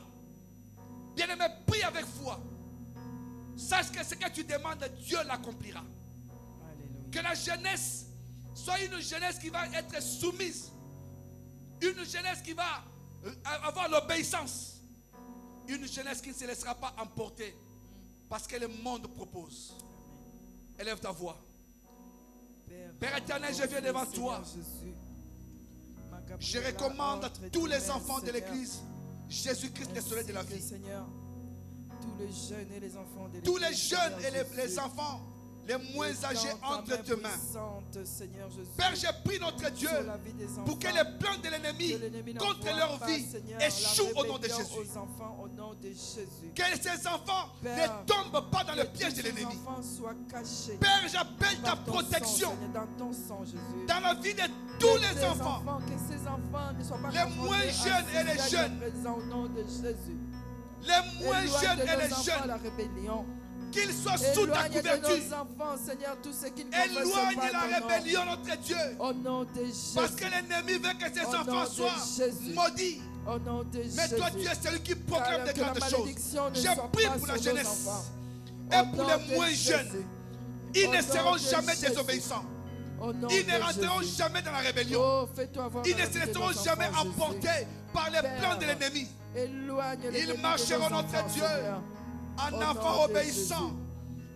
Speaker 2: Bien-aimé, prie avec foi. Sache que ce que tu demandes, Dieu l'accomplira. Que la jeunesse soit une jeunesse qui va être soumise. Une jeunesse qui va avoir l'obéissance. Une jeunesse qui ne se laissera pas emporter parce que le monde propose. Élève ta voix. Père éternel, je viens devant toi. Je recommande à tous les enfants de l'église Jésus-Christ, le soleil de la vie.
Speaker 1: Seigneur, tous les jeunes et les enfants de
Speaker 2: tous les jeunes et les enfants les moins âgés entre tes mains. Père, je prie notre Dieu pour que les plans de l'ennemi contre leur vie échouent au nom de Jésus. Que ces enfants ne tombent pas dans le piège de l'ennemi. Père, j'appelle ta protection dans la vie de tous les enfants, les moins jeunes et les jeunes, les moins jeunes et les jeunes. Qu'ils soient sous ta couverture. Éloigne la rébellion, notre Dieu. Parce que l'ennemi veut que ses enfants soient maudits. Mais toi, tu es celui qui proclame des grandes choses. Je prie pour la jeunesse et pour les moins jeunes. Ils ne seront jamais désobéissants. Ils ne rentreront jamais dans la rébellion. Ils ne se laisseront jamais emporter par les plans de l'ennemi. Ils marcheront, notre Dieu, en enfants obéissants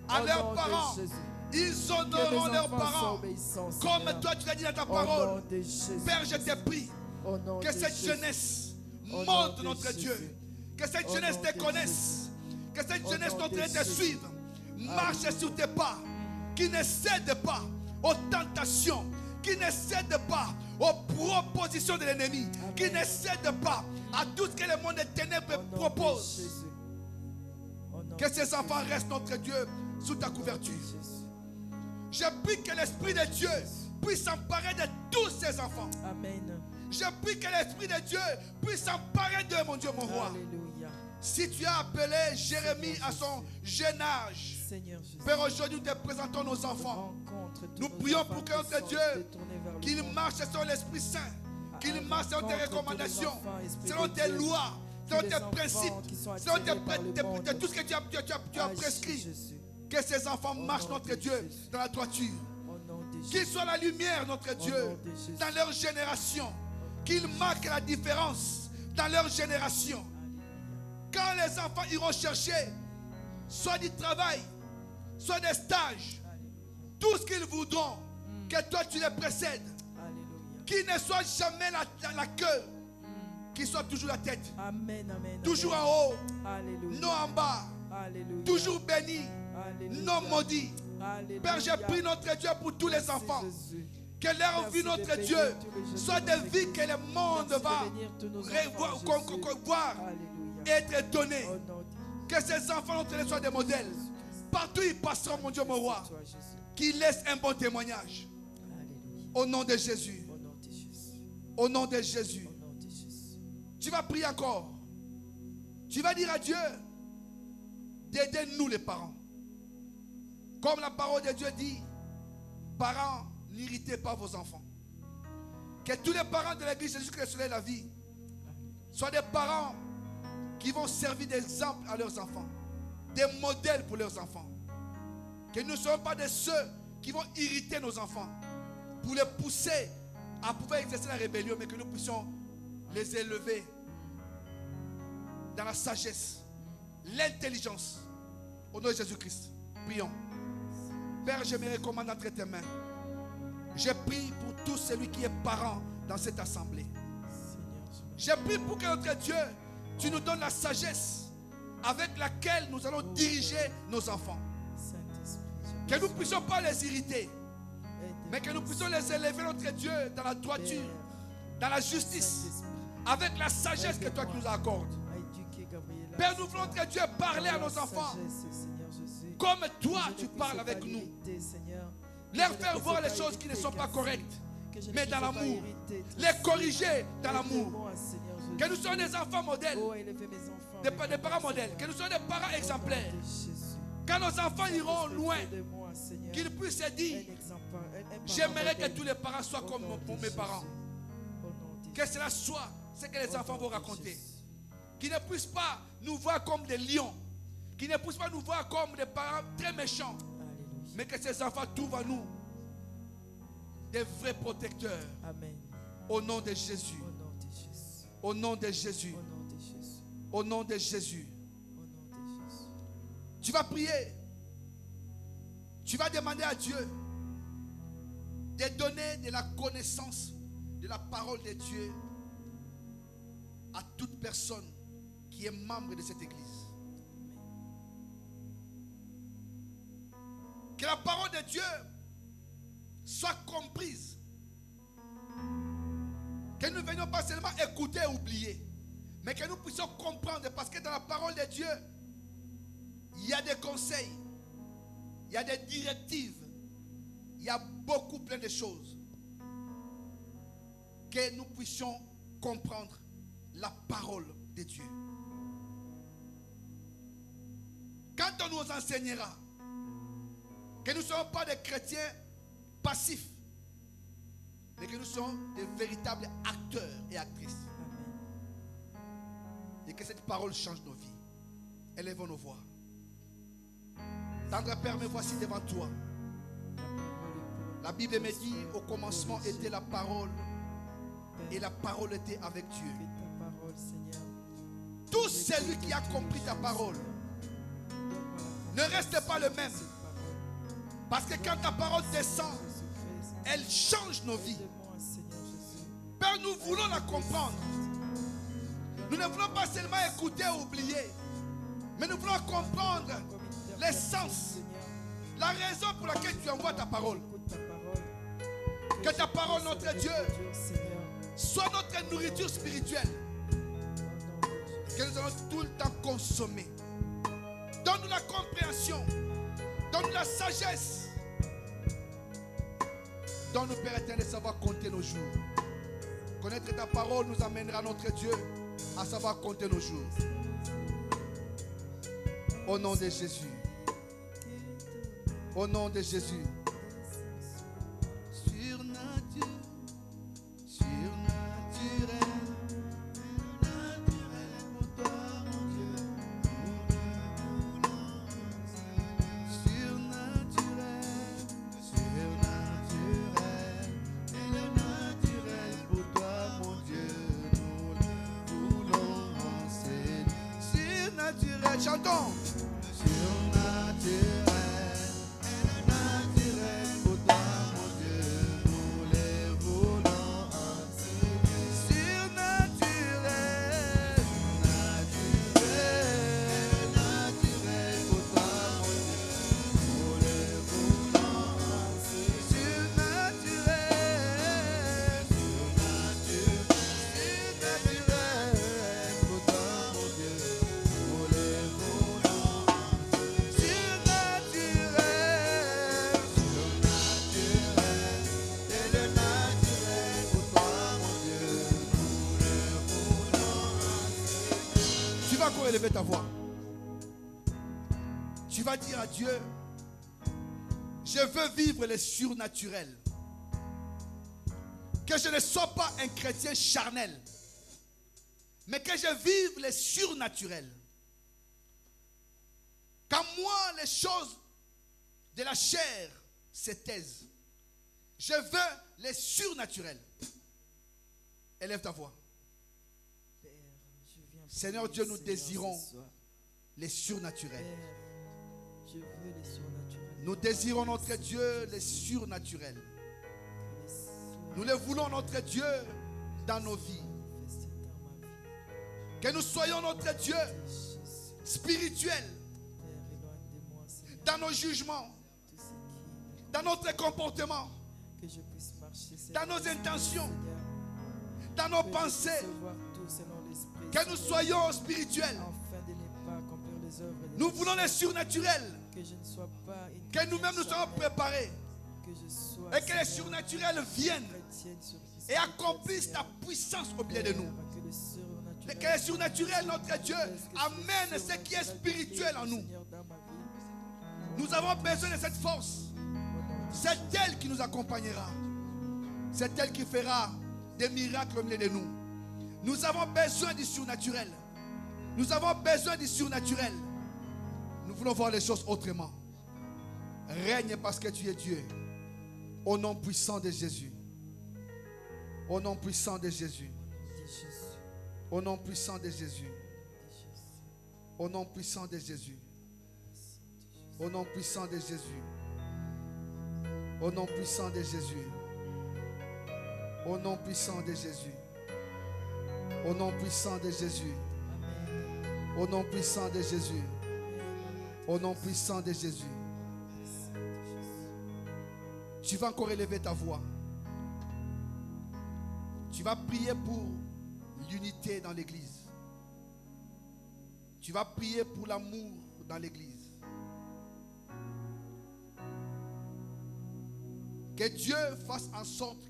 Speaker 2: à leurs parents. Ils honoreront leurs parents comme toi tu l'as dit dans ta parole. Père, je te prie que cette jeunesse monte, notre Dieu. Que cette jeunesse te connaisse. Que cette jeunesse, notre Dieu, te suive. Marche sur tes pas. Qui ne cède pas aux tentations. Qui ne cède pas aux propositions de l'ennemi. Qui ne cède pas à tout ce que le monde des ténèbres propose. Que ces enfants restent, notre Dieu, sous ta couverture. Je prie que l'Esprit de Dieu puisse s'emparer de tous ces enfants.
Speaker 1: Amen.
Speaker 2: Je prie que l'Esprit de Dieu puisse s'emparer d'eux, mon Dieu, mon roi.
Speaker 1: Alléluia.
Speaker 2: Si tu as appelé Jérémie à son jeune âge,
Speaker 1: Seigneur Jésus,
Speaker 2: Père, aujourd'hui nous te présentons nos enfants. Nous prions pour que notre Dieu, qu'il marche selon l'Esprit Saint, qu'il marche selon tes recommandations, selon tes lois, selon tes principes, selon tout ce que tu as prescrit. Que ces enfants marchent, notre Dieu, dans la droiture. Qu'ils soient la lumière, notre Dieu, dans leur génération. Qu'ils marquent la différence dans leur génération. Quand les enfants iront chercher soit du travail, soit des stages, tout ce qu'ils voudront, que toi tu les précèdes. Qu'ils ne soient jamais la queue, qu'ils soient toujours la tête.
Speaker 1: Amen, amen,
Speaker 2: toujours
Speaker 1: amen.
Speaker 2: en haut,
Speaker 1: Alléluia.
Speaker 2: non en bas.
Speaker 1: Alléluia.
Speaker 2: Toujours béni,
Speaker 1: Alléluia.
Speaker 2: non maudit.
Speaker 1: Alléluia.
Speaker 2: Père, j'ai pris notre Dieu pour tous les
Speaker 1: Merci,
Speaker 2: enfants.
Speaker 1: Jésus.
Speaker 2: Que leur
Speaker 1: Merci
Speaker 2: vie,
Speaker 1: de
Speaker 2: notre
Speaker 1: bénir
Speaker 2: Dieu,
Speaker 1: tous les jeunes
Speaker 2: soit des
Speaker 1: avec
Speaker 2: vies
Speaker 1: nous.
Speaker 2: que le monde
Speaker 1: Merci de
Speaker 2: va
Speaker 1: bénir tous nos
Speaker 2: revoir,
Speaker 1: enfants,
Speaker 2: voir et
Speaker 1: Alléluia.
Speaker 2: être étonné.
Speaker 1: Au nom de
Speaker 2: Que ces enfants, notre Dieu, soient des modèles. Partout ils passeront, mon Dieu, mon roi.
Speaker 1: toi, Jésus.
Speaker 2: Qu'ils laissent un bon témoignage.
Speaker 1: Alléluia.
Speaker 2: Au nom de Jésus.
Speaker 1: Au nom de Jésus.
Speaker 2: Au nom de Jésus.
Speaker 1: Au nom de Jésus.
Speaker 2: Tu vas prier encore. Tu vas dire à Dieu d'aider nous les parents. Comme la parole de Dieu dit, parents, n'irritez pas vos enfants. Que tous les parents de l'église Jésus-Christ sur la vie soient des parents qui vont servir d'exemple à leurs enfants, des modèles pour leurs enfants. Que nous ne soyons pas de ceux qui vont irriter nos enfants pour les pousser à pouvoir exercer la rébellion, mais que nous puissions les élever dans la sagesse, l'intelligence. Au nom de Jésus-Christ, prions. Père, je me recommande entre tes mains. Je prie pour tout celui qui est parent dans cette assemblée. Je prie pour que notre Dieu, tu nous donnes la sagesse avec laquelle nous allons diriger nos enfants. Que nous ne puissions pas les irriter, mais que nous puissions les élever, notre Dieu, dans la droiture, dans la justice, avec la sagesse que toi tu nous accordes. Père, nous voulons, notre Dieu, parler à nos enfants comme toi tu parles avec nous. Leur faire voir les choses qui ne sont pas correctes, mais dans l'amour. Les corriger dans l'amour. Que nous soyons des enfants modèles, des parents modèles, que nous soyons des parents exemplaires. Quand nos enfants iront loin, qu'ils puissent se dire, j'aimerais que tous les parents soient comme mes parents. Que cela soit ce que les enfants vont raconter. Qu'ils ne puissent pas nous voir comme des lions. Qu'ils ne puissent pas nous voir comme des parents très méchants. Mais que ces enfants trouvent en nous des vrais protecteurs.
Speaker 1: Amen.
Speaker 2: Au nom de Jésus. Au nom de Jésus. Au nom de Jésus. Tu vas prier. Tu vas demander à Dieu de donner de la connaissance de la parole de Dieu à toute personne qui est membre de cette église. Que la parole de Dieu soit comprise. Que nous ne venions pas seulement écouter et oublier, mais que nous puissions comprendre, parce que dans la parole de Dieu, il y a des conseils, il y a des directives, il y a beaucoup plein de choses. Que nous puissions comprendre la parole de Dieu. Quand on nous enseignera, que nous ne soyons pas des chrétiens passifs, mais que nous soyons des véritables acteurs et actrices. Et que cette parole change nos vies. Élevons nos voix. Tendre Père, me voici devant toi. La Bible me dit, au commencement était la parole, et la parole était avec Dieu. Tout celui qui a compris ta parole ne reste pas le même. Parce que quand ta parole descend, elle change nos vies. Père, nous voulons la comprendre. Nous ne voulons pas seulement écouter ou oublier, mais nous voulons comprendre l'essence, la raison pour laquelle tu envoies ta parole. Que ta parole, notre Dieu, soit notre nourriture spirituelle, que nous allons tout le temps consommer. Donne-nous la compréhension, donne-nous la sagesse. Donne-nous, Père éternel, de savoir compter nos jours. Connaître ta parole nous amènera, notre Dieu, à savoir compter nos jours. Au nom de Jésus. Au nom de Jésus. Surnaturel, surnaturel, surnaturel pour toi, mon Dieu. Surnaturel. surnaturel, chantons. Élever ta voix. Tu vas dire à Dieu, je veux vivre les surnaturels. Que je ne sois pas un chrétien charnel, mais que je vive les surnaturels. Qu'en moi les choses de la chair se taisent. Je veux les surnaturels. Élève ta voix. Seigneur Dieu, nous désirons les surnaturels. Nous désirons notre Dieu les surnaturels. Nous les voulons notre Dieu dans nos vies. Que nous soyons notre Dieu spirituel dans nos jugements, dans notre comportement, dans nos intentions, dans nos pensées. Que nous soyons spirituels. Nous voulons les surnaturels. Que nous-mêmes nous soyons préparés. Et que les surnaturels viennent et accomplissent ta puissance au milieu de nous. Et que les surnaturels, notre Dieu, amènent ce qui est spirituel en nous. Nous avons besoin de cette force. C'est elle qui nous accompagnera. C'est elle qui fera des miracles au milieu de nous. Nous avons besoin du surnaturel. Nous avons besoin du surnaturel. Nous voulons voir les choses autrement. Règne parce que tu es Dieu. Au nom puissant de Jésus. Au nom puissant de Jésus. Au nom puissant de Jésus. Au nom puissant de Jésus. Au nom puissant de Jésus. Au nom puissant de Jésus. Au nom puissant de Jésus. Au nom puissant de Jésus. Au nom puissant de Jésus. Au nom puissant de Jésus. Tu vas encore élever ta voix. Tu vas prier pour l'unité dans l'église. Tu vas prier pour l'amour dans l'église. Que Dieu fasse en sorte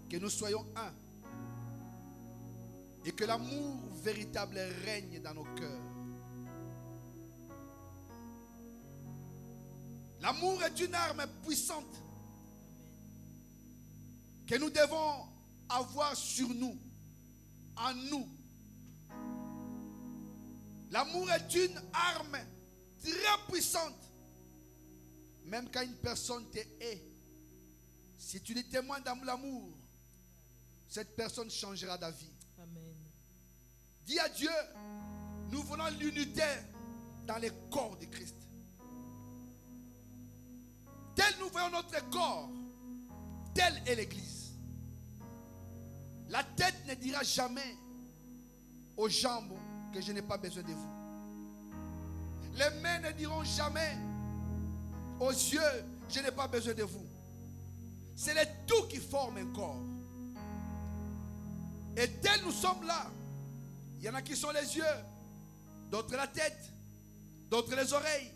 Speaker 2: que nous soyons un. Et que l'amour véritable règne dans nos cœurs. L'amour est une arme puissante que nous devons avoir sur nous, en nous. L'amour est une arme très puissante. Même quand une personne te hait, si tu lui témoignes l'amour, cette personne changera d'avis.
Speaker 1: Amen.
Speaker 2: Dis à Dieu, nous voulons l'unité dans le corps de Christ. Tel nous voyons notre corps, telle est l'église. La tête ne dira jamais aux jambes que je n'ai pas besoin de vous. Les mains ne diront jamais aux yeux, je n'ai pas besoin de vous. C'est le tout qui forme un corps. Et tel nous sommes là, il y en a qui sont les yeux, d'autres la tête, d'autres les oreilles,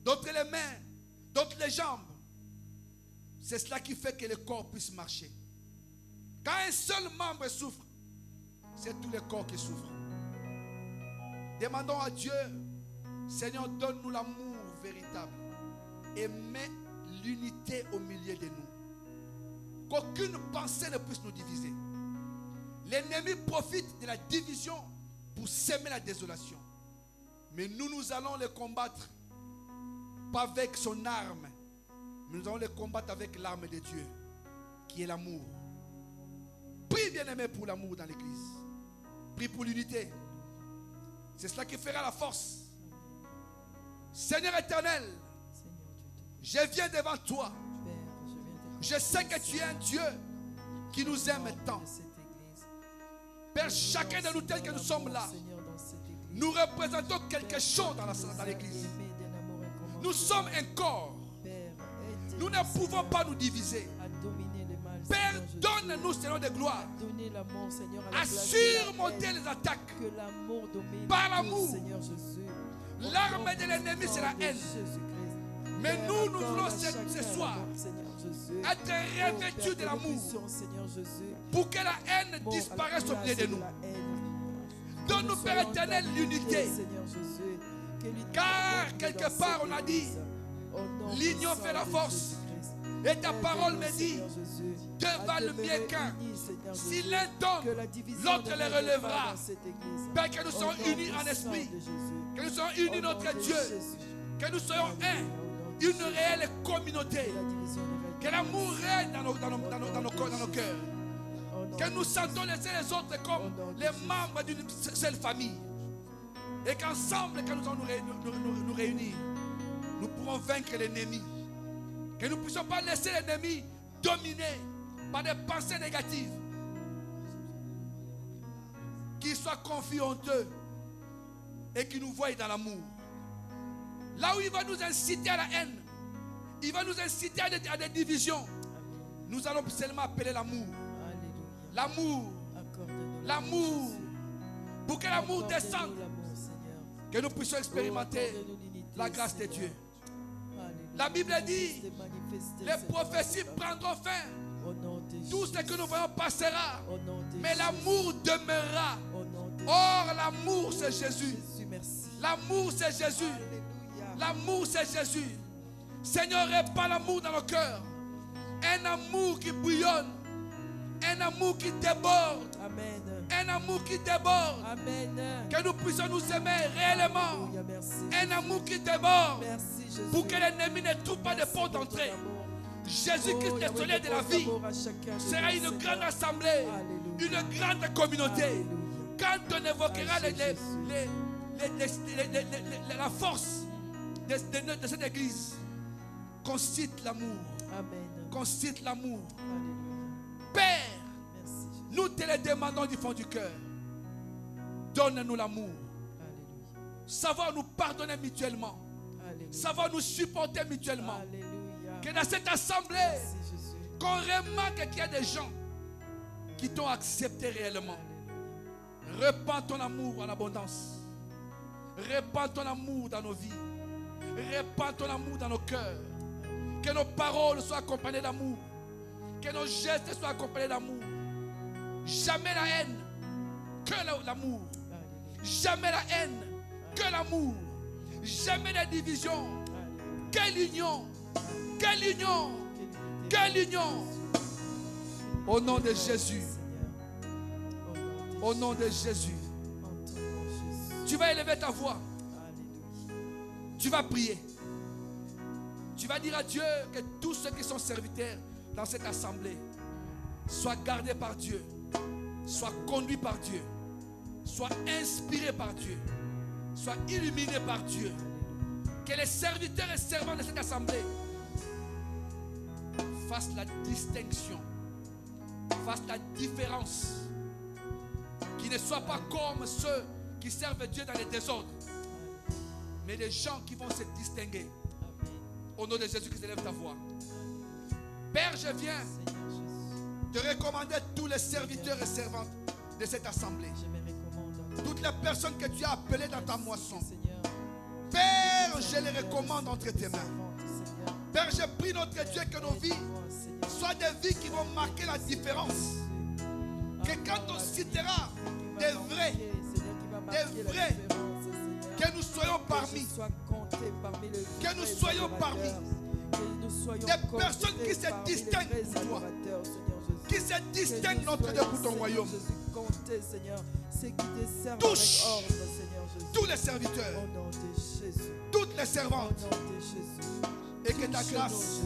Speaker 2: d'autres les mains, d'autres les jambes. C'est cela qui fait que le corps puisse marcher. Quand un seul membre souffre, c'est tout le corps qui souffre. Demandons à Dieu, Seigneur, donne-nous l'amour véritable et mets l'unité au milieu de nous. Qu'aucune pensée ne puisse nous diviser. L'ennemi profite de la division pour semer la désolation. Mais nous allons le combattre, pas avec son arme, mais nous allons le combattre avec l'arme de Dieu, qui est l'amour. Prie, bien-aimé, pour l'amour dans l'église. Prie pour l'unité. C'est cela qui fera la force. Seigneur éternel, je viens devant toi. Je sais que tu es un Dieu qui nous aime tant. Père, chacun de nous tel que nous sommes là, nous représentons quelque chose dans l'église. Nous sommes un corps. Nous ne pouvons pas nous diviser. Père, donne-nous, Seigneur de gloire, à surmonter les attaques par l'amour. L'arme de l'ennemi, c'est la haine. Mais nous voulons ce soir être revêtus de l'amour pour que la haine disparaisse au milieu de nous. Donne-nous, Père éternel, l'unité. Car quelque part on a dit, l'union fait la force. Et ta parole me dit, deux valent mieux qu'un. Si l'un tombe, l'autre le relèvera. Père, que nous soyons unis en esprit, que nous soyons unis notre Dieu, que nous soyons une réelle communauté, que l'amour règne dans nos cœurs, que nous sentons les uns les autres comme les membres d'une seule famille, et qu'ensemble, quand nous allons nous réunir, nous pourrons vaincre l'ennemi. Que nous ne puissions pas laisser l'ennemi dominer par des pensées négatives, qu'il soit confus honteux et qu'il nous voie dans l'amour. Là où il va nous inciter à la haine, il va nous inciter à des divisions, nous allons seulement appeler l'amour. L'amour. L'amour. Pour que l'amour descende, que nous puissions expérimenter la grâce de Dieu. La Bible dit, les prophéties prendront fin. Tout ce que nous voyons passera, mais l'amour demeurera. Or, l'amour c'est Jésus. L'amour c'est Jésus. L'amour c'est Jésus. Seigneur, répand l'amour dans nos cœurs. Un amour qui bouillonne. Un amour qui déborde.
Speaker 1: Amen.
Speaker 2: Un amour qui déborde.
Speaker 1: Amen.
Speaker 2: Que nous puissions nous aimer réellement. Un amour qui déborde. Pour que l'ennemi ne trouve pas de porte d'entrée. Jésus-Christ, le soleil de la vie, sera une grande assemblée, une grande communauté. Quand on évoquera la force de cette église, qu'on cite l'amour. Qu'on cite l'amour. Père, nous te le demandons du fond du cœur. Donne-nous l'amour. Savoir nous pardonner mutuellement. Savoir nous supporter mutuellement. Que dans cette assemblée, qu'on remarque qu'il y a des gens qui t'ont accepté réellement. Répands ton amour en abondance. Répands ton amour dans nos vies. Répands ton amour dans nos cœurs. Que nos paroles soient accompagnées d'amour. Que nos gestes soient accompagnés d'amour. Jamais la haine, que l'amour. Jamais la haine, que l'amour. Jamais la division, que l'union. Que l'union. Que l'union. Au nom de Jésus. Au nom de Jésus. Tu vas élever ta voix. Tu vas prier. Tu vas dire à Dieu que tous ceux qui sont serviteurs dans cette assemblée soient gardés par Dieu, soient conduits par Dieu, soient inspirés par Dieu, soient illuminés par Dieu. Que les serviteurs et servants de cette assemblée fassent la distinction, fassent la différence, qu'ils ne soient pas comme ceux qui servent Dieu dans les désordres, mais des gens qui vont se distinguer. Au nom de Jésus, qui élève ta voix. Père, je viens te recommander tous les serviteurs et servantes de cette assemblée. Toutes les personnes que tu as appelées dans ta moisson. Père, je les recommande entre tes mains. Père, je prie notre Dieu que nos vies soient des vies qui vont marquer la différence. Que quand on citera des vrais, que nous soyons parmi. Que nous soyons parmi des personnes qui se distinguent pour toi, qui se distinguent notre Dieu pour ton royaume. Touche tous les serviteurs, toutes les servantes, et que ta grâce,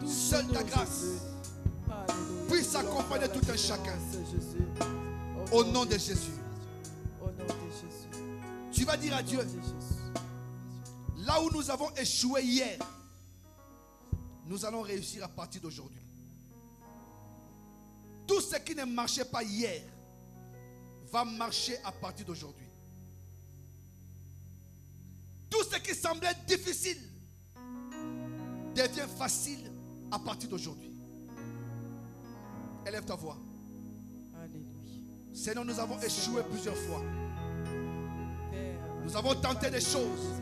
Speaker 2: seule ta grâce, puisse accompagner tout un chacun. Au nom de Jésus. Tu vas dire à Dieu, là où nous avons échoué hier, nous allons réussir à partir d'aujourd'hui. Tout ce qui ne marchait pas hier va marcher à partir d'aujourd'hui. Tout ce qui semblait difficile devient facile à partir d'aujourd'hui. Élève ta voix.
Speaker 1: Alléluia.
Speaker 2: Seigneur, nous avons échoué plusieurs fois.
Speaker 1: Père,
Speaker 2: Nous avons tenté des choses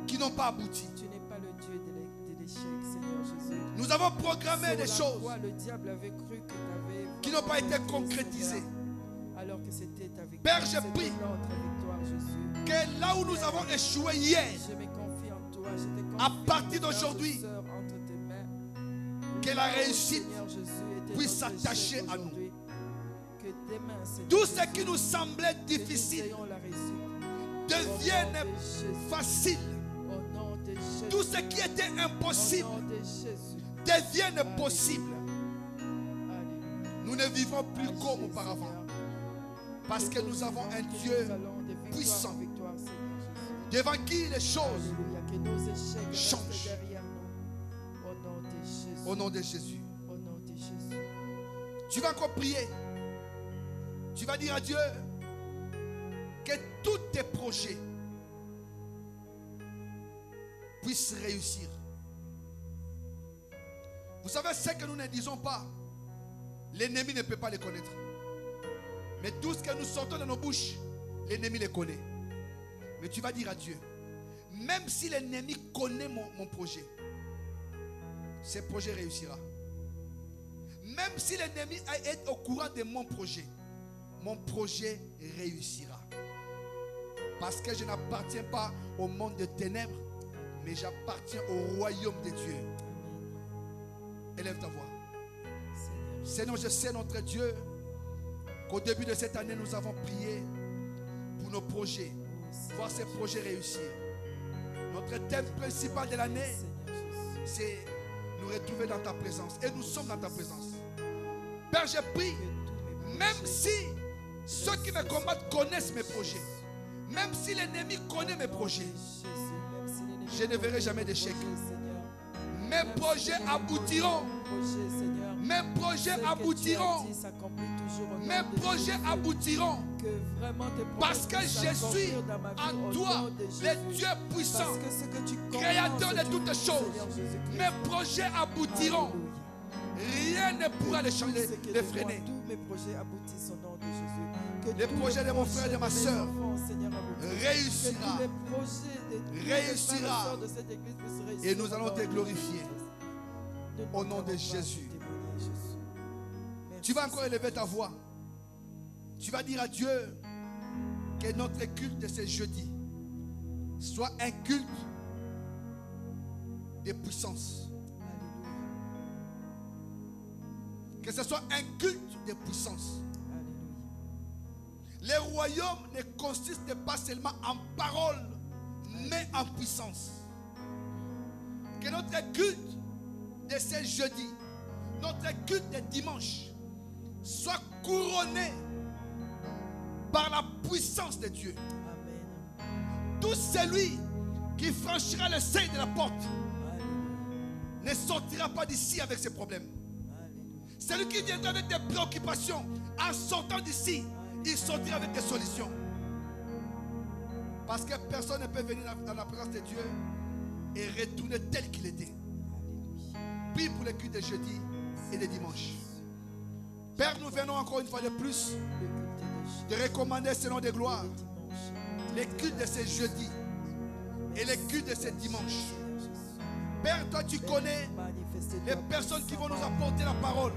Speaker 2: qui n'ont pas abouti.
Speaker 1: tu n'es pas le Dieu de l'échec, Seigneur Jésus.
Speaker 2: Nous avons programmé des choses
Speaker 1: Le diable avait cru que tu avais
Speaker 2: qui n'ont pas été concrétisées.
Speaker 1: alors que c'était avec
Speaker 2: Père,
Speaker 1: toi,
Speaker 2: je
Speaker 1: c'était
Speaker 2: prie
Speaker 1: notre victoire, Jésus.
Speaker 2: que là où nous avons échoué hier,
Speaker 1: Je me confie en toi, je te confie
Speaker 2: à partir
Speaker 1: mon frère,
Speaker 2: d'aujourd'hui,
Speaker 1: sœur, entre tes mains.
Speaker 2: que la réussite
Speaker 1: Seigneur Jésus, était
Speaker 2: puisse
Speaker 1: notre
Speaker 2: s'attacher
Speaker 1: échec
Speaker 2: à nous.
Speaker 1: aujourd'hui. Que demain, Seigneur
Speaker 2: Tout ce
Speaker 1: Jésus,
Speaker 2: qui nous semblait
Speaker 1: que nous
Speaker 2: difficile
Speaker 1: ayons la réussite.
Speaker 2: devienne
Speaker 1: Au nom de Jésus.
Speaker 2: facile.
Speaker 1: Au nom de Jésus.
Speaker 2: Tout ce qui était impossible
Speaker 1: Au nom de Jésus.
Speaker 2: devienne possible.
Speaker 1: Alléluia.
Speaker 2: Nous ne vivons plus
Speaker 1: Agis,
Speaker 2: comme auparavant.
Speaker 1: Seigneur.
Speaker 2: Parce que nous avons un
Speaker 1: Que
Speaker 2: Dieu
Speaker 1: nous allons de victoire
Speaker 2: puissant,
Speaker 1: en victoire, Seigneur Jésus.
Speaker 2: devant qui les choses
Speaker 1: Alléluia. Que nos échecs
Speaker 2: changent.
Speaker 1: restent derrière nous. Au nom de Jésus.
Speaker 2: au nom de Jésus.
Speaker 1: Au nom de Jésus.
Speaker 2: Tu vas encore prier. Tu vas dire à Dieu que tous tes projets puissent réussir. Vous savez, ce que nous ne disons pas, l'ennemi ne peut pas les connaître. Mais tout ce que nous sortons de nos bouches, l'ennemi les connaît. Mais tu vas dire à Dieu, même si l'ennemi connaît mon projet, ce projet réussira. Même si l'ennemi est au courant de mon projet réussira. Parce que je n'appartiens pas au monde de ténèbres, mais j'appartiens au royaume de Dieu. Élève ta voix. Seigneur, je sais, notre Dieu, qu'au début de cette année, nous avons prié pour nos projets, voir ces projets réussir. Notre thème principal de l'année, c'est nous retrouver dans ta présence. Et nous sommes dans ta présence. Père, je prie, même si ceux qui me combattent connaissent mes projets, même si l'ennemi connaît mes projets, je ne verrai jamais d'échec. Mes projets aboutiront. Mes projets aboutiront. Mes projets aboutiront. Parce que je suis en toi, le Dieu puissant, créateur de toutes choses. Mes projets aboutiront. Rien ne pourra les changer, les freiner.
Speaker 1: Tous mes projets aboutissent au nom de Jésus.
Speaker 2: Les projets de mon frère et de ma soeur réussira. Réussira. Et nous allons te glorifier. Au nom de Jésus. Tu vas encore élever ta voix. Tu vas dire à Dieu que notre culte de ce jeudi soit un culte de puissance. Que ce soit un culte de puissance. Le royaume ne consiste pas seulement en paroles, mais en puissance. Que notre culte de ce jeudi, notre culte de dimanche, soit couronné par la puissance de Dieu.
Speaker 1: Amen.
Speaker 2: Tout celui qui franchira le seuil de la porte ne sortira pas d'ici avec ses problèmes. Celui qui viendra avec des préoccupations, en sortant d'ici, il sortira avec des solutions. Parce que personne ne peut venir dans la présence de Dieu et retourner tel qu'il était. Prie pour le culte de jeudi et de dimanche. Père, nous venons encore une fois de plus de recommander ce nom de gloire, les cultes de ce jeudi et les cultes de ce dimanche. Père, toi tu connais les personnes qui vont nous apporter la parole.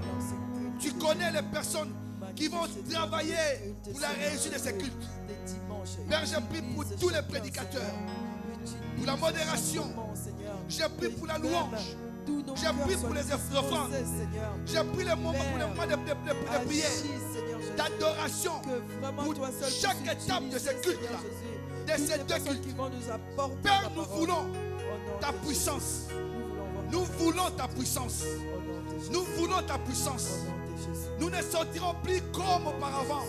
Speaker 2: Tu connais les personnes qui vont travailler pour la réussite de ces cultes. Père, je prie pour tous les prédicateurs, pour la modération. Je prie pour la louange. Je prie pour les offrandes. Je prie les moments pour les moments de prière, d'adoration, pour chaque étape de ces cultes-là, de ces deux cultes. Père, nous voulons ta puissance. Nous voulons ta puissance. Nous voulons ta puissance. Nous ne sortirons plus comme auparavant.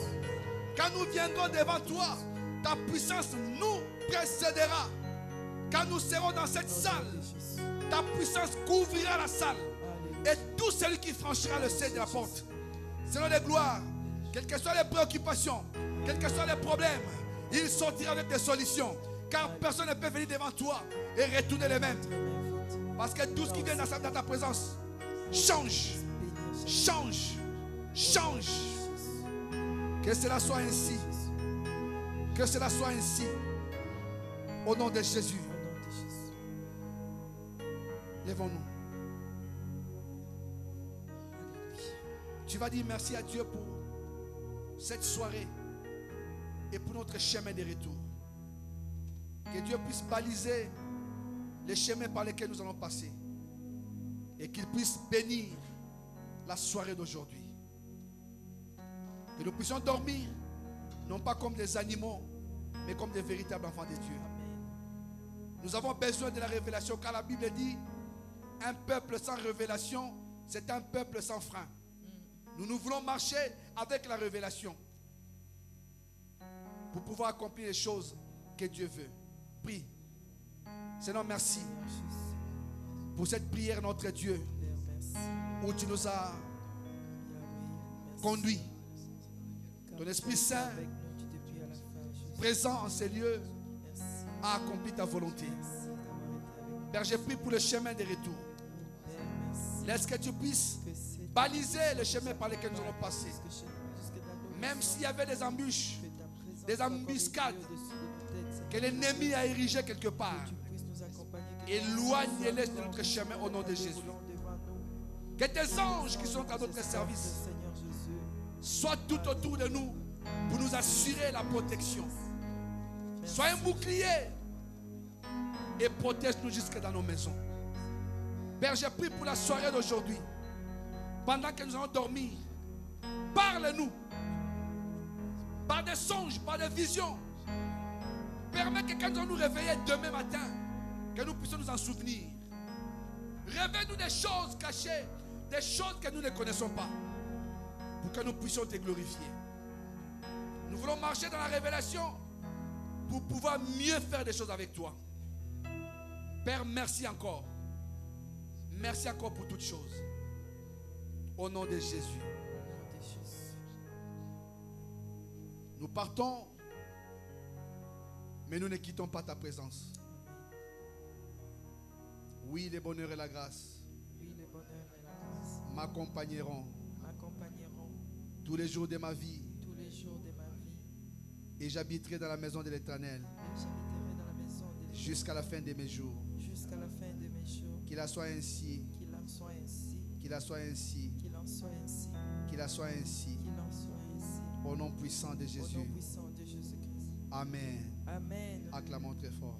Speaker 2: Quand nous viendrons devant toi, Ta puissance nous précédera. Quand nous serons dans cette salle, ta puissance couvrira la salle. Et tout celui qui franchira le seuil de la porte, selon les gloires, quelles que soient les préoccupations, quels que soient les problèmes, il sortira avec des solutions. Car personne ne peut venir devant toi et retourner les mêmes. Parce que tout ce qui vient dans ta présence change, change, change. Que cela soit ainsi. Que cela soit ainsi. Au nom de Jésus. Lèvons-nous. Tu vas dire merci à Dieu pour cette soirée et pour notre chemin de retour. Que Dieu puisse baliser les chemins par lesquels nous allons passer et qu'il puisse bénir la soirée d'aujourd'hui. Que nous puissions dormir non pas comme des animaux mais comme des véritables enfants de Dieu. Nous avons besoin de la révélation car la Bible dit un peuple sans révélation c'est un peuple sans frein. Nous voulons marcher avec la révélation pour pouvoir accomplir les choses que Dieu veut. Prie. Seigneur, merci pour cette prière, notre Dieu, où tu nous as conduits. Ton Esprit Saint, présent en ces lieux, a accompli ta volonté. Père, j'ai pris pour le chemin de retour. Laisse que tu puisses baliser le chemin par lequel nous allons passer. Même s'il y avait des embûches, des embuscades que l'ennemi a érigées quelque part, éloigne-les de notre chemin au nom de Jésus. Que tes anges qui sont à notre service soient tout autour de nous pour nous assurer la protection. Sois un bouclier et protège-nous jusque dans nos maisons. Père, j'ai prié pour la soirée d'aujourd'hui. Pendant que nous allons dormir, parle-nous par des songes, par des visions. Permets que quand nous allons nous réveiller demain matin, que nous puissions nous en souvenir. Révèle-nous des choses cachées, des choses que nous ne connaissons pas, pour que nous puissions te glorifier. Nous voulons marcher dans la révélation pour pouvoir mieux faire des choses avec toi. Père, merci encore. Merci encore pour toutes choses. Au nom de Jésus. Nous partons, mais nous ne quittons pas ta présence. Oui, le bonheur et la grâce m'accompagneront tous les jours de ma vie. Et j'habiterai dans la maison de l'Éternel jusqu'à la fin de mes jours. Qu'il en soit ainsi. Qu'il en soit ainsi. Qu'il en soit ainsi. Au nom puissant de Jésus. Amen. Acclamons très fort.